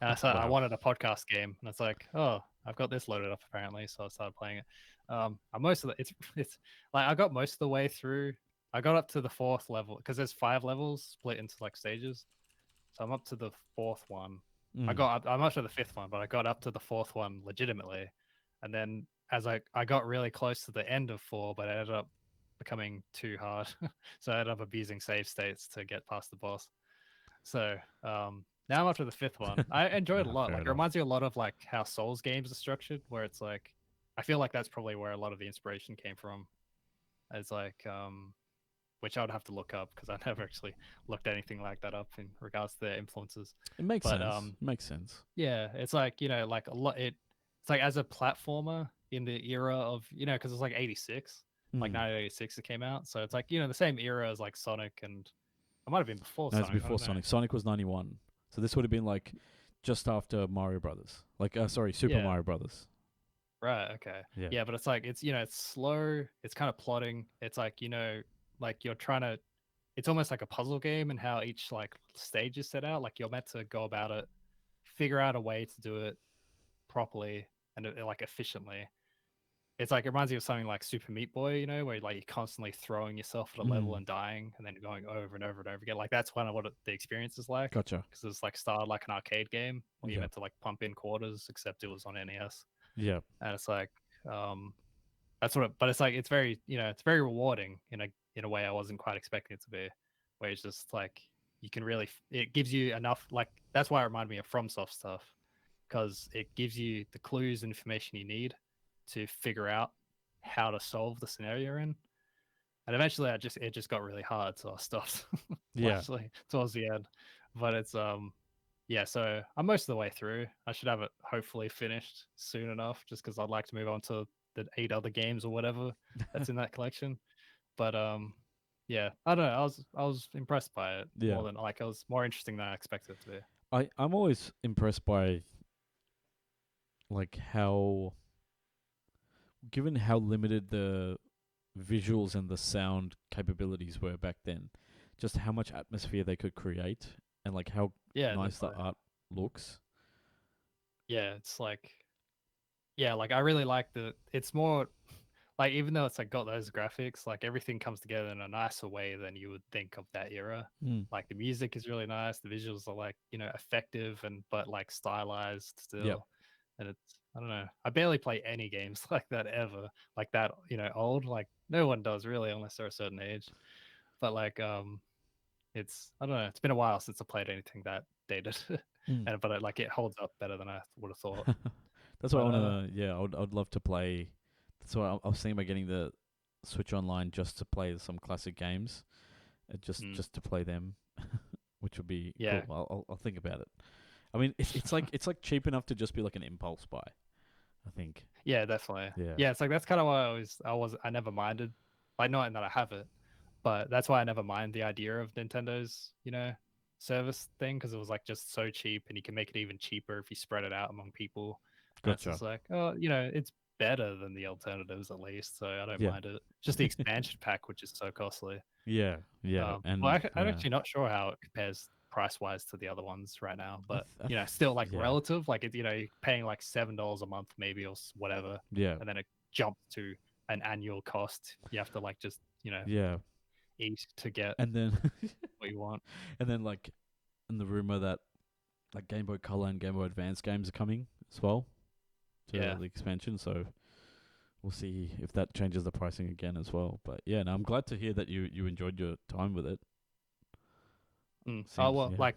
And I said I Wow. wanted a podcast game, and it's like, oh, I've got this loaded up apparently, so I started playing it. I most of the it's like I got most of the way through. I got up to the 4th level because there's 5 levels split into like stages. So I'm up to the 4th one. Mm. I'm up to the 5th one, but I got up to the 4th one legitimately. And then as I got really close to the end of 4, but it ended up becoming too hard. So I ended up abusing save states to get past the boss. So now I'm up to the 5th one. I enjoyed it a lot. Fair Like it enough. reminds me a lot of like how Souls games are structured, where it's like I feel like that's probably where a lot of the inspiration came from. It's like which I would have to look up because I never actually looked anything like that up in regards to their influences. It makes But sense. It makes sense. yeah, it's like like a lot. It's like as a platformer in the era of because it's like 86, like Mm. 1986 it came out. So it's like the same era as like Sonic, and it might have been before No, it's Sonic. I before don't know. Sonic. Sonic was 91. So this would have been like just after Mario Brothers. Like, sorry, Super Yeah. Mario Brothers. Right. Okay. Yeah. Yeah, but it's like it's it's slow. It's kind of plotting. It's like like you're trying to. It's almost like a puzzle game and how each like stage is set out. Like you're meant to go about it, figure out a way to do it properly and like efficiently. It's like it reminds me of something like Super Meat Boy, where like you're constantly throwing yourself at a level and dying, and then going over and over and over again. Like that's kind of what the experience is like. Gotcha. Because it's like started like an arcade game where you Yeah. meant to like pump in quarters, except it was on NES, Yeah. and it's like that's what. But it's like it's very it's very rewarding in a way I wasn't quite expecting it to be, where it's just like you can really it gives you enough like that's why it reminded me of FromSoft stuff because it gives you the clues and information you need to figure out how to solve the scenario you're in. And eventually it just got really hard, so I stopped Yeah. actually towards the end. But it's yeah, so I'm most of the way through. I should have it hopefully finished soon enough, just because I'd like to move on to the 8 other games or whatever that's in that collection. But yeah, I don't know. I was impressed by it Yeah. more than like it was more interesting than I expected it to be. I'm always impressed by like how, given how limited the visuals and the sound capabilities were back then, just how much atmosphere they could create and like how Yeah, nice the definitely. art looks. Yeah, it's like like I really like it's more like even though it's like got those graphics, like everything comes together in a nicer way than you would think of that era. Mm. Like the music is really nice, the visuals are like, effective and but like stylized still. Yep. And it's I don't know. I barely play any games like that ever. Like that, old. Like no one does really unless they're a certain age. But like it's I don't know, it's been a while since I played anything that dated. Mm. And but it holds up better than I would have thought. That's what I But wanna. Yeah, I'd love to play. That's why I was thinking about getting the Switch Online just to play some classic games, just to play them, which would be yeah. cool. I'll think about it. I mean, it's like it's like cheap enough to just be like an impulse buy. I think. Yeah, definitely. Yeah. Yeah, it's like that's kind of why I never minded. Like not that I have it, but that's why I never mind the idea of Nintendo's, service thing because it was like just so cheap and you can make it even cheaper if you spread it out among people. And it's Gotcha. just like, oh, it's better than the alternatives at least, so I don't Yeah. mind it. Just the expansion pack, which is so costly. Yeah. Yeah. And well, I'm yeah. actually not sure how it compares price wise to the other ones right now, but I th- still like yeah. relative. Like it, you're paying like $7 a month maybe or whatever, Yeah. and then it jumps to an annual cost. You have to like just Yeah. eat to get And then what you want. and then like, and the rumor that like Game Boy Color and Game Boy Advance games are coming as well to Yeah. the expansion. So we'll see if that changes the pricing again as well. But yeah, no, I'm glad to hear that you enjoyed your time with it. Oh Seems- well, yeah. like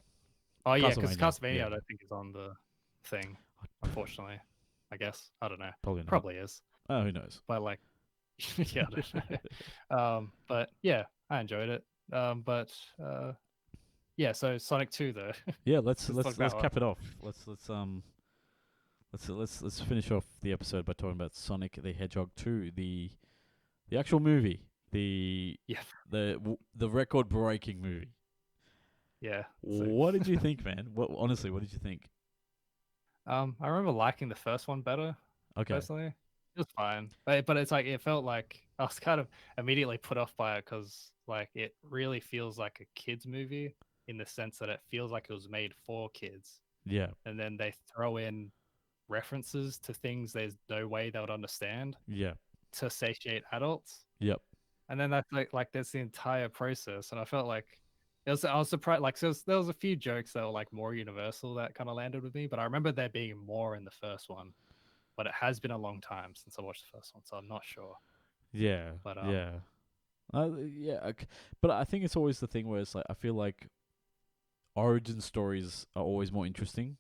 yeah, because Castlevania, Castlevania yeah. I don't think is on the thing. Unfortunately, I guess I don't know. Probably not. Probably is, Oh, who knows? but like yeah, I don't know. But yeah, I enjoyed it. But yeah. So Sonic 2 though. Yeah, let's Let's talk let's about cap it off. Let's finish off the episode by talking about Sonic the Hedgehog 2, the actual movie, yeah, the record breaking movie. yeah. So What did you think, man? Honestly, what did you think? I remember liking the first one better Okay. personally. It was fine, but it's like it felt like I was kind of immediately put off by it because like it really feels like a kids movie in the sense that it feels like it was made for kids, Yeah. and then they throw in references to things there's no way they would understand Yeah. to satiate adults, Yep. and then that's like that's the entire process, and I felt like I was surprised. Like, so there was a few jokes that were like more universal that kind of landed with me, but I remember there being more in the first one. But it has been a long time since I watched the first one, so I'm not sure. Yeah. But Yeah. Yeah. But I think it's always the thing where it's like I feel like origin stories are always more interesting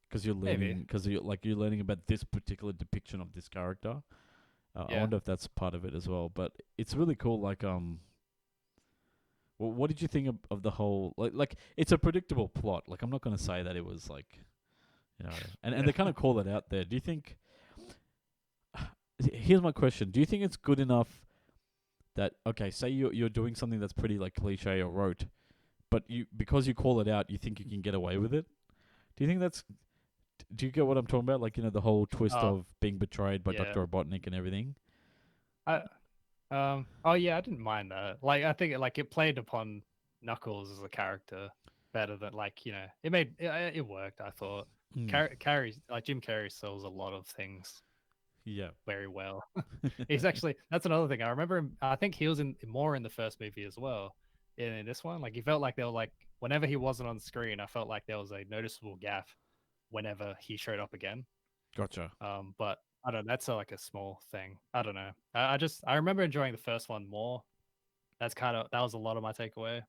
because maybe, you're learning about this particular depiction of this character. I yeah. wonder if that's part of it as well. But it's really cool. Like what did you think of the whole like? It's a predictable plot. Like I'm not gonna say that it was like and Yeah. they kind of call it out there. Do you think? Here's my question: do you think it's good enough that okay, say you're doing something that's pretty like cliche or rote, but because you call it out, you think you can get away with it? Do you think that's? Do you get what I'm talking about? Like the whole twist Oh, of being betrayed by yeah. Doctor Robotnik and everything. I oh yeah, I didn't mind that. Like I think it played upon Knuckles as a character better than like it worked. I thought Hmm. Carrey like Jim Carrey sells a lot of things Yeah. very well. He's actually that's another thing. I remember him. I think he was in more in the first movie as well. In this one, like he felt like they were like whenever he wasn't on screen, I felt like there was a noticeable gap whenever he showed up again. Gotcha. But I don't know. That's like a small thing. I don't know. I remember enjoying the first one more. That was a lot of my takeaway.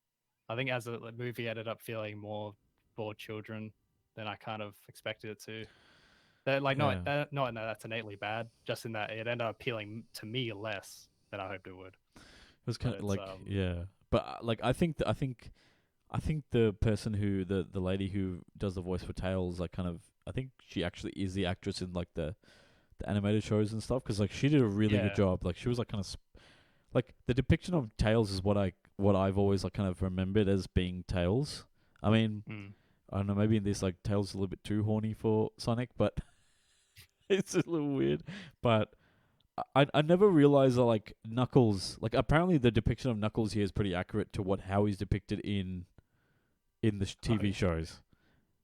I think as a movie ended up feeling more for children than I kind of expected it to. That like Yeah. not in that that's innately bad, just in that it ended up appealing to me less than I hoped it would. It was kind But of it's like yeah, but like I think the person who the lady who does the voice for Tails like kind of I think she actually is the actress in like the animated shows and stuff because like she did a really good yeah, job. Like she was like kind of like the depiction of Tails is what I've always like kind of remembered as being Tails. I mean, mm, I don't know, maybe in this like Tails is a little bit too horny for Sonic, but it's a little weird. But I never realized that like Knuckles like apparently the depiction of Knuckles here is pretty accurate to how he's depicted in the oh, TV shows.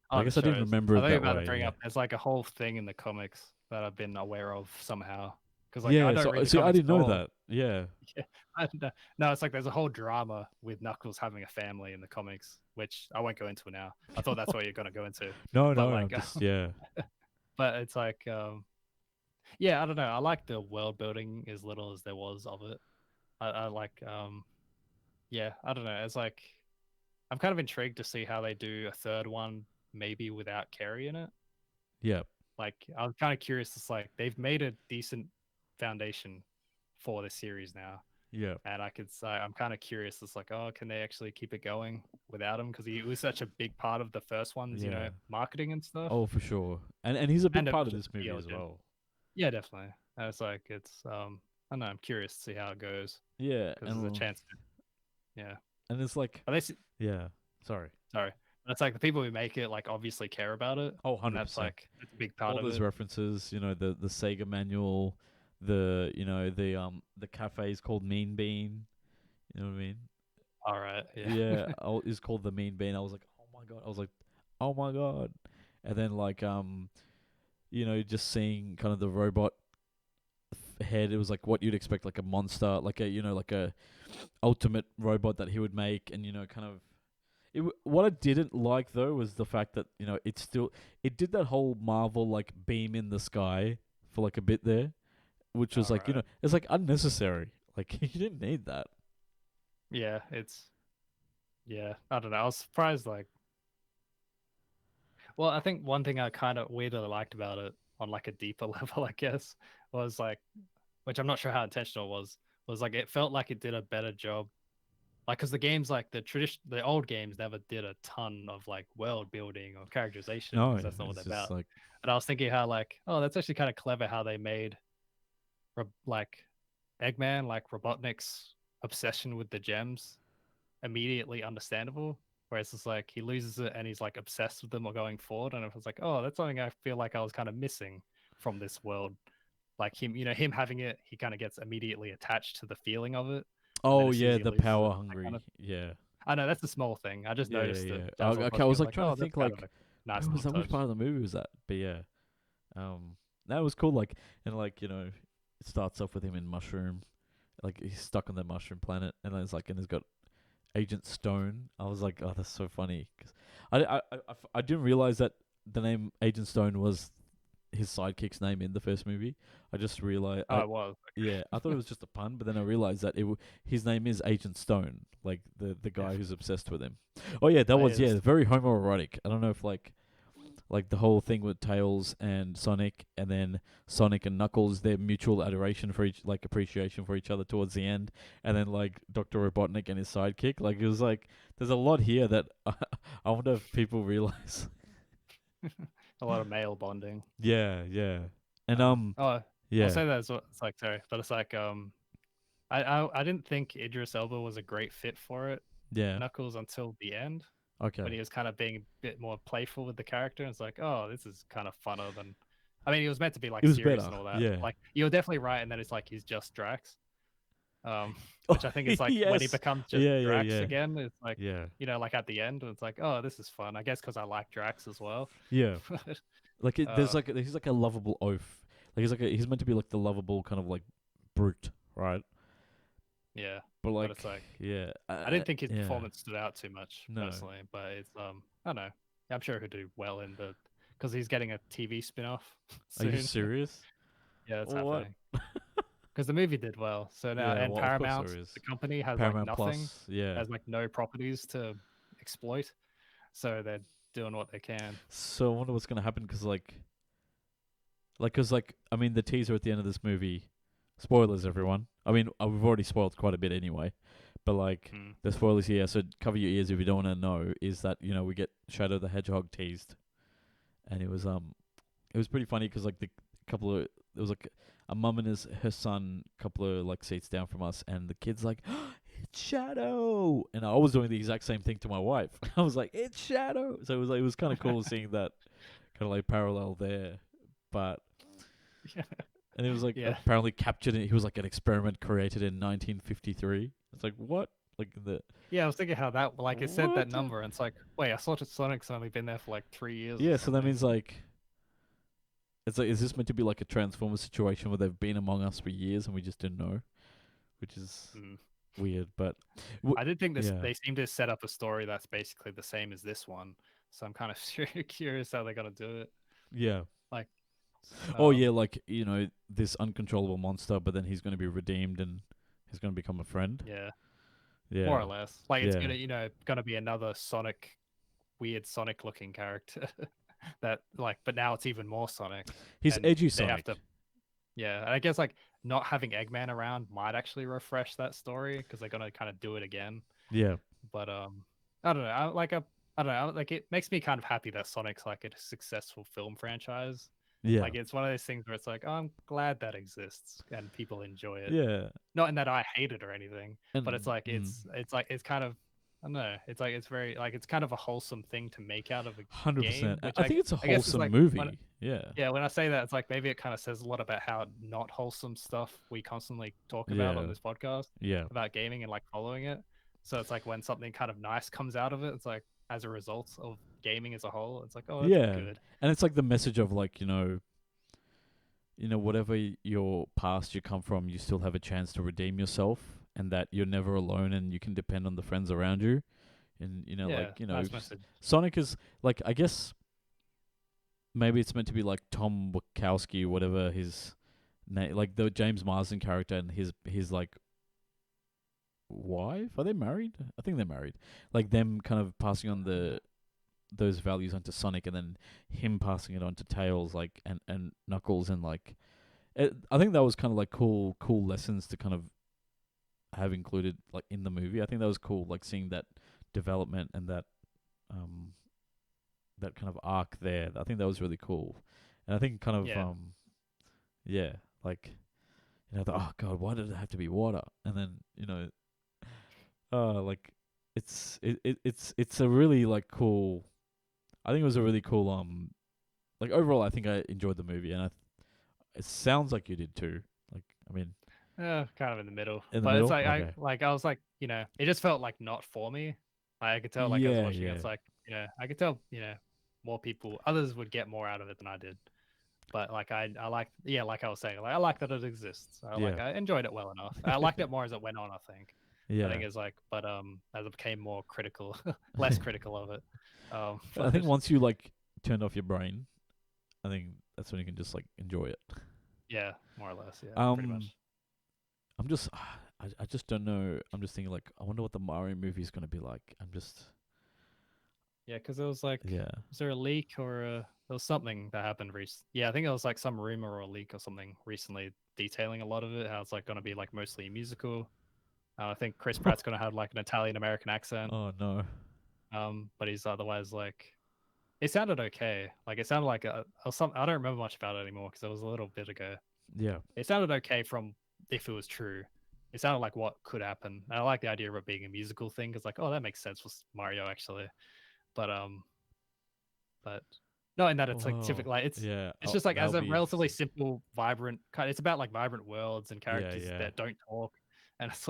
But I oh, the guess I didn't shows. remember I it think that about to way. bring Yeah. up. There's like a whole thing in the comics that I've been aware of somehow. Because like I Yeah. don't So read the see, I comics didn't at know all. that. Yeah. Yeah, no, it's like there's a whole drama with Knuckles having a family in the comics, which I won't go into now. I thought that's what you're gonna go into, No, but no. I'm like, just yeah. but it's like, yeah, I don't know. I like the world building as little as there was of it. I like, yeah, I don't know. It's like I'm kind of intrigued to see how they do a third one, maybe without Carrie in it. Yeah. Like, I'm kind of curious. It's like they've made a decent foundation for the series now. Yeah. And I'm kind of curious. It's like, oh, can they actually keep it going without him? Because he was such a big part of the first one's, Yeah. marketing and stuff. Oh, for sure. And he's a big And part of this movie as origin. well. Yeah, definitely. And it's like, I don't know. I'm curious to see how it goes Yeah, because there's a chance. Yeah. and it's like But yeah. Sorry. sorry. But it's like the people who make it, like, obviously care about it. Oh, And that's 100%. that's a big part All of those it. references, the Sega manual, the cafe is called Mean Bean. You know what I mean? All right. Yeah. Yeah, it's called the Mean Bean. I was like, oh my god. I was like, oh my god. And then like just seeing kind of the robot head. It was like what you'd expect, like a monster, like a ultimate robot that he would make, and kind of. What I didn't like though was the fact that it did that whole Marvel like beam in the sky for like a bit there, which was All like right. it's like unnecessary. Like you didn't need that. Yeah. Yeah. I don't know. I was surprised, like, well, I think one thing I kind of weirdly liked about it on like a deeper level, I guess, was like, which I'm not sure how intentional it was like it felt like it did a better job like because the games like the old games never did a ton of like world building or characterization No, because that's not what it's they're just about. like And I was thinking how like, oh, that's actually kind of clever how they made like Eggman, like Robotnik's obsession with the gems immediately understandable. Whereas it's like he loses it and he's like obsessed with them or going forward. And it was like, oh, that's something I feel like I was kind of missing from this world. Like him, him having it, he kind of gets immediately attached to the feeling of it. And then oh as soon as yeah, he the loses it, power it's like hungry. Yeah. I know that's a small thing. I just Yeah, yeah, noticed it yeah. as I was Okay, I was watching. I'm like like, trying oh, to that's think kind of like a nice where was little that? Which touch. part of the movie was that? But yeah, that was cool. Like and like it starts off with him in mushroom, like he's stuck on the mushroom planet, and then it's like and he's got Agent Stone. I was like, oh, that's so funny. 'Cause I didn't realize that the name Agent Stone was his sidekick's name in the first movie. I just realized. Oh, it was. Yeah, I thought it was just a pun, but then I realized that his name is Agent Stone, like the guy Yeah. who's obsessed with him. Oh yeah, that was is. very homoerotic. I don't know if like the whole thing with Tails and Sonic, and then Sonic and Knuckles, their mutual adoration for each, like appreciation for each other towards the end, and then like Dr. Robotnik and his sidekick. Like it was like there's a lot here that I wonder if people realize. A lot of male bonding. Yeah, yeah, and Oh, yeah, I'll say that as well. It's like sorry, but it's like I didn't think Idris Elba was a great fit for it, yeah, Knuckles, until the end okay, when he was kind of being a bit more playful with the character. And it's like, oh, this is kind of funner than. I mean, he was meant to be like it was serious better. and all that. Yeah, Like you're definitely right, and then it's like he's just Drax. Which I think is like when he yes, becomes just yeah, yeah, Drax yeah, again. It's like yeah, like at the end, it's like, oh, this is fun. I guess because I like Drax as well. yeah. But, Like he's like a lovable oaf. Like he's meant to be like the lovable kind of like brute, right? yeah, But like it's like yeah, I didn't think his yeah. performance stood out too much No. personally, but it's I don't know. I'm sure he'll do well in the because he's getting a TV spin-off Are you soon. serious? Yeah, it's What? happening because the movie did well. So now Yeah, and well, of course Paramount, there is. the company, has Paramount like nothing, Plus, yeah. has like no properties to exploit, so they're doing what they can. So I wonder what's gonna happen because I mean the teaser at the end of this movie, spoilers everyone. I mean we've already spoiled quite a bit anyway, but like the spoilers here. So cover your ears if you don't want to know. Is that we get Shadow the Hedgehog teased, and it was pretty funny because like the couple of there was like a mum and her son couple of like seats down from us, and the kid's like, it's Shadow, and I was doing the exact same thing to my wife. I was like, it's Shadow. So it was kind of cool seeing that kind of like parallel there, but and it was like apparently captured in, he was like an experiment created in 1953. It's like what? Like I was thinking how that like it said that number, and it's like, wait, I saw Sonic's only been there for like 3 years. Yeah, so that means like it's like, is this meant to be like a Transformers situation where they've been among us for years and we just didn't know, which is weird. But I did think they seem to set up a story that's basically the same as this one, so I'm kind of curious how they're gonna do it. Yeah, like oh yeah, like this uncontrollable monster, but then he's going to be redeemed and he's going to become a friend. Yeah, more or less. Like it's gonna be another weird Sonic looking character. That but now it's even more Sonic. He's edgy Sonic. And I guess like not having Eggman around might actually refresh that story because they're gonna kind of do it again. Yeah, but I don't know. I don't know. Like it makes me kind of happy that Sonic's like a successful film franchise. Yeah, like it's one of those things where it's like, oh, I'm glad that exists and people enjoy it. Yeah, not in that I hate it or anything, but it's like it's kind of. I don't know. It's like it's very like it's kind of a wholesome thing to make out of a 100%. game. I think it's a wholesome movie. Yeah, when I say that, it's like maybe it kind of says a lot about how not wholesome stuff we constantly talk about on this podcast. Yeah, about gaming and like following it. So it's like when something kind of nice comes out of it, it's like as a result of gaming as a whole, it's like, oh, that's good. And it's like the message of like whatever your past you come from, you still have a chance to redeem yourself. And that you're never alone, and you can depend on the friends around you, and nice message. Sonic is like, I guess maybe it's meant to be like Tom Wachowski, whatever his name, like the James Marsden character, and his like wife. Are they married? I think they're married. Like them kind of passing on those values onto Sonic, and then him passing it on to Tails, like and Knuckles, and like I think that was kind of like cool lessons to kind of have included like in the movie. I think that was cool, like seeing that development and that kind of arc there. I think that was really cool, and I think kind of Yeah. yeah, like oh god, why did it have to be water? And then like it's a really like cool. I think it was a really cool like overall. I think I enjoyed the movie, and it sounds like you did too. Like I mean, Kind of in the middle. in the But it's middle. like Okay. I was like, it just felt like not for me. Like, I could tell, like I was Yeah, watching it, yeah, it's like, I could tell, more people, others would get more out of it than I did. But like I like, yeah, like I was saying, like I like that it exists. yeah, I enjoyed it well enough. I liked it more as it went on, I think. I yeah. think it's like, but as it became more critical, less critical of it. I think But once you like turned off your brain, I think that's when you can just like enjoy it. yeah, more or less, yeah, pretty Um, much. I'm just, I just don't know. I'm just thinking like, I wonder what the Mario movie is gonna be like. I'm just, Yeah, because it was like, yeah, was there a leak or there was something that happened recently? Yeah, I think it was like some rumor or a leak or something recently detailing a lot of it. How it's like going to be like mostly musical. I think Chris Pratt's going to have like an Italian American accent. oh no, But he's otherwise like, it sounded okay. Like it sounded like I don't remember much about it anymore because it was a little bit ago. yeah, It sounded okay from if it was true. It sounded like what could happen. And I like the idea of it being a musical thing because like, oh, that makes sense for Mario actually. But but no, in that it's like oh typical. Like yeah, it's just like as that'll a be relatively interesting. simple, vibrant kind. It's about like vibrant worlds and Yeah, characters yeah, that don't talk, and it's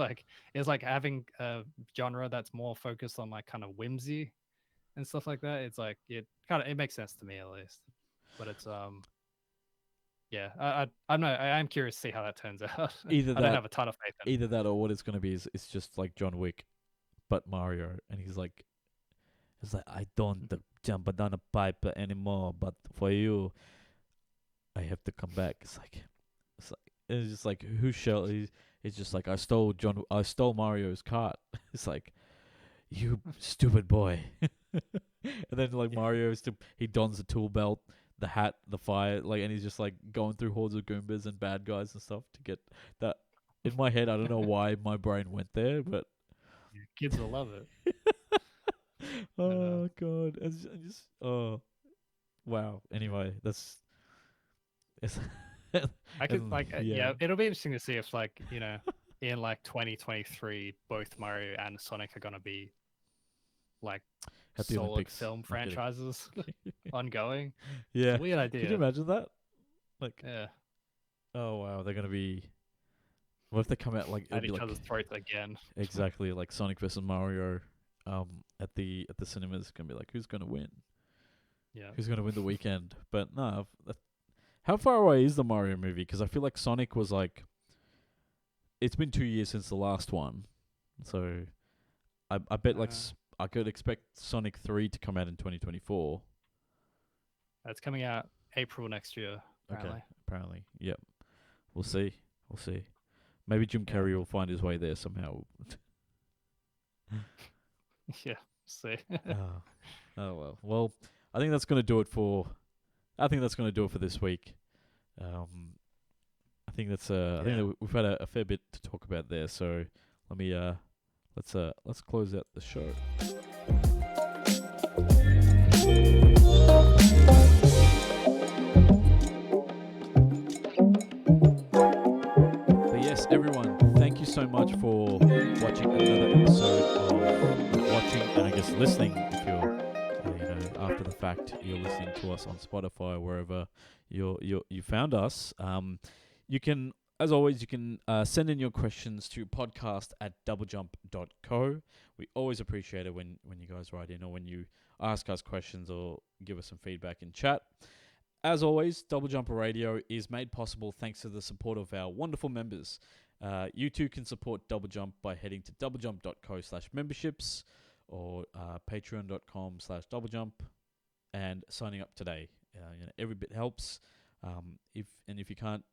like having a genre that's more focused on like kind of whimsy and stuff like that. It's like it makes sense to me at least, but it's yeah, I'm not I'm curious to see how that turns out. either I don't that, have a ton of faith in it. either that, or what it's gonna be is it's just like John Wick, but Mario, and he's like, it's like I don't jump down a pipe anymore, but for you, I have to come back. It's just like who shall he? It's just like I stole Mario's cart. It's like you stupid boy. And then like Yeah. Mario he dons the tool belt, the hat, the fire, like, and he's just like going through hordes of Goombas and bad guys and stuff to get that. In my head, I don't know why my brain went there, but Kids will love it. oh god, I just oh wow. Anyway, that's it's I could like yeah. yeah, it'll be interesting to see if like in like 2023 both Mario and Sonic are gonna be like At the solid Olympics. film I'm kidding. franchises ongoing. Yeah. It's a weird Could you idea. imagine that? Like, Yeah, oh wow, they're gonna be. What if they come out like it'll at be each like other's throats again. exactly like Sonic versus Mario, at the cinemas. It's gonna be like who's gonna win? Yeah, Who's gonna win the weekend? But no, how far away is the Mario movie? Because I feel like Sonic was like, it's been 2 years since the last one, so I bet like I could expect Sonic 3 to come out in 2024. it's coming out April next year. Apparently. Okay, apparently, yep. We'll see. We'll see. Maybe Jim Yeah. Carrey will find his way there somehow. Yeah, see. Oh. Oh well. Well, I think that's gonna do it for. I think that's gonna do it for this week. I think that's I think Yeah. that we've had a fair bit to talk about there. So let me let's close out the show. But yes, everyone, thank you so much for watching another episode of watching and I guess listening if you're after the fact you're listening to us on Spotify or wherever you found us. You can, as always, you can send in your questions to podcast@doublejump.co. We always appreciate it when you guys write in or when you ask us questions or give us some feedback in chat. As always, Double Jump Radio is made possible thanks to the support of our wonderful members. You too can support Double Jump by heading to doublejump.co/memberships or patreon.com/doublejump and signing up today. Every bit helps. If you can't,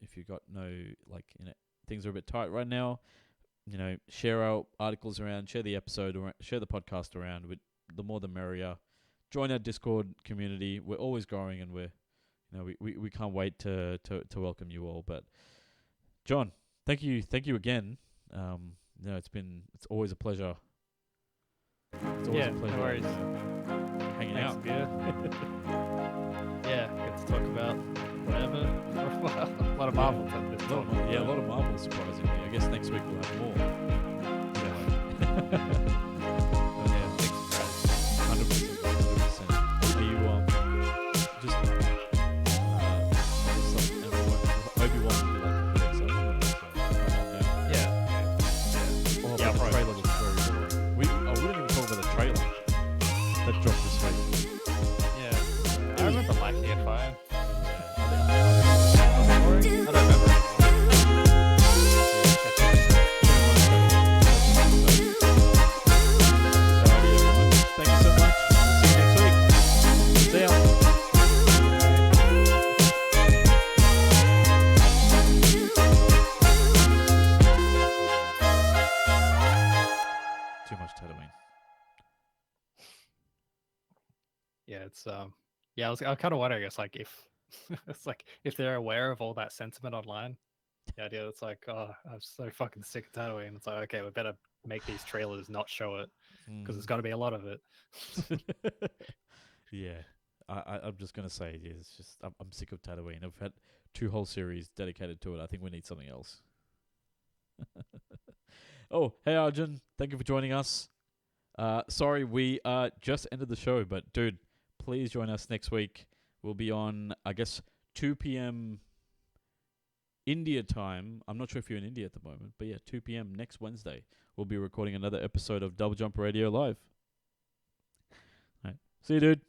if you got no, things are a bit tight right now, share our articles around, share the episode, or share the podcast around. The more the merrier. Join our Discord community. We're always growing, and we can't wait to welcome you all. But John, thank you again. No, it's always a pleasure. It's always Yeah, a pleasure no worries. hanging Thanks, out. Abir. Yeah, get to talk about whatever for a while. A lot of Marvel A stuff. lot of Marvel, surprisingly. I guess next week we'll have more. Yeah, big surprise. 100%. 100%. Are you just Obi-Wan would be like pretty exciting. Yeah. Oh, Yeah, the probably. trailer looks very boring. We didn't even talk about the trailer that dropped this week. Yeah. I remember liking it fine. I don't remember. Thank you so much. See you next week. See ya. Too much Tatooine. Yeah, it's yeah, I kind of wonder, I guess, like if it's like if they're aware of all that sentiment online. The idea that's like, oh, I'm so fucking sick of Tatooine. It's like, okay, we better make these trailers not show it because there's got to be a lot of it. Yeah, I'm just gonna say it is. Just I'm sick of Tatooine. I've had 2 whole series dedicated to it. I think we need something else. Oh, hey Arjun, thank you for joining us. Sorry, we just ended the show, but dude, please join us next week. We'll be on, I guess, 2 p.m. India time. I'm not sure if you're in India at the moment, but yeah, 2 p.m. next Wednesday. We'll be recording another episode of Doublejump Radio Live. All right. See you, dude.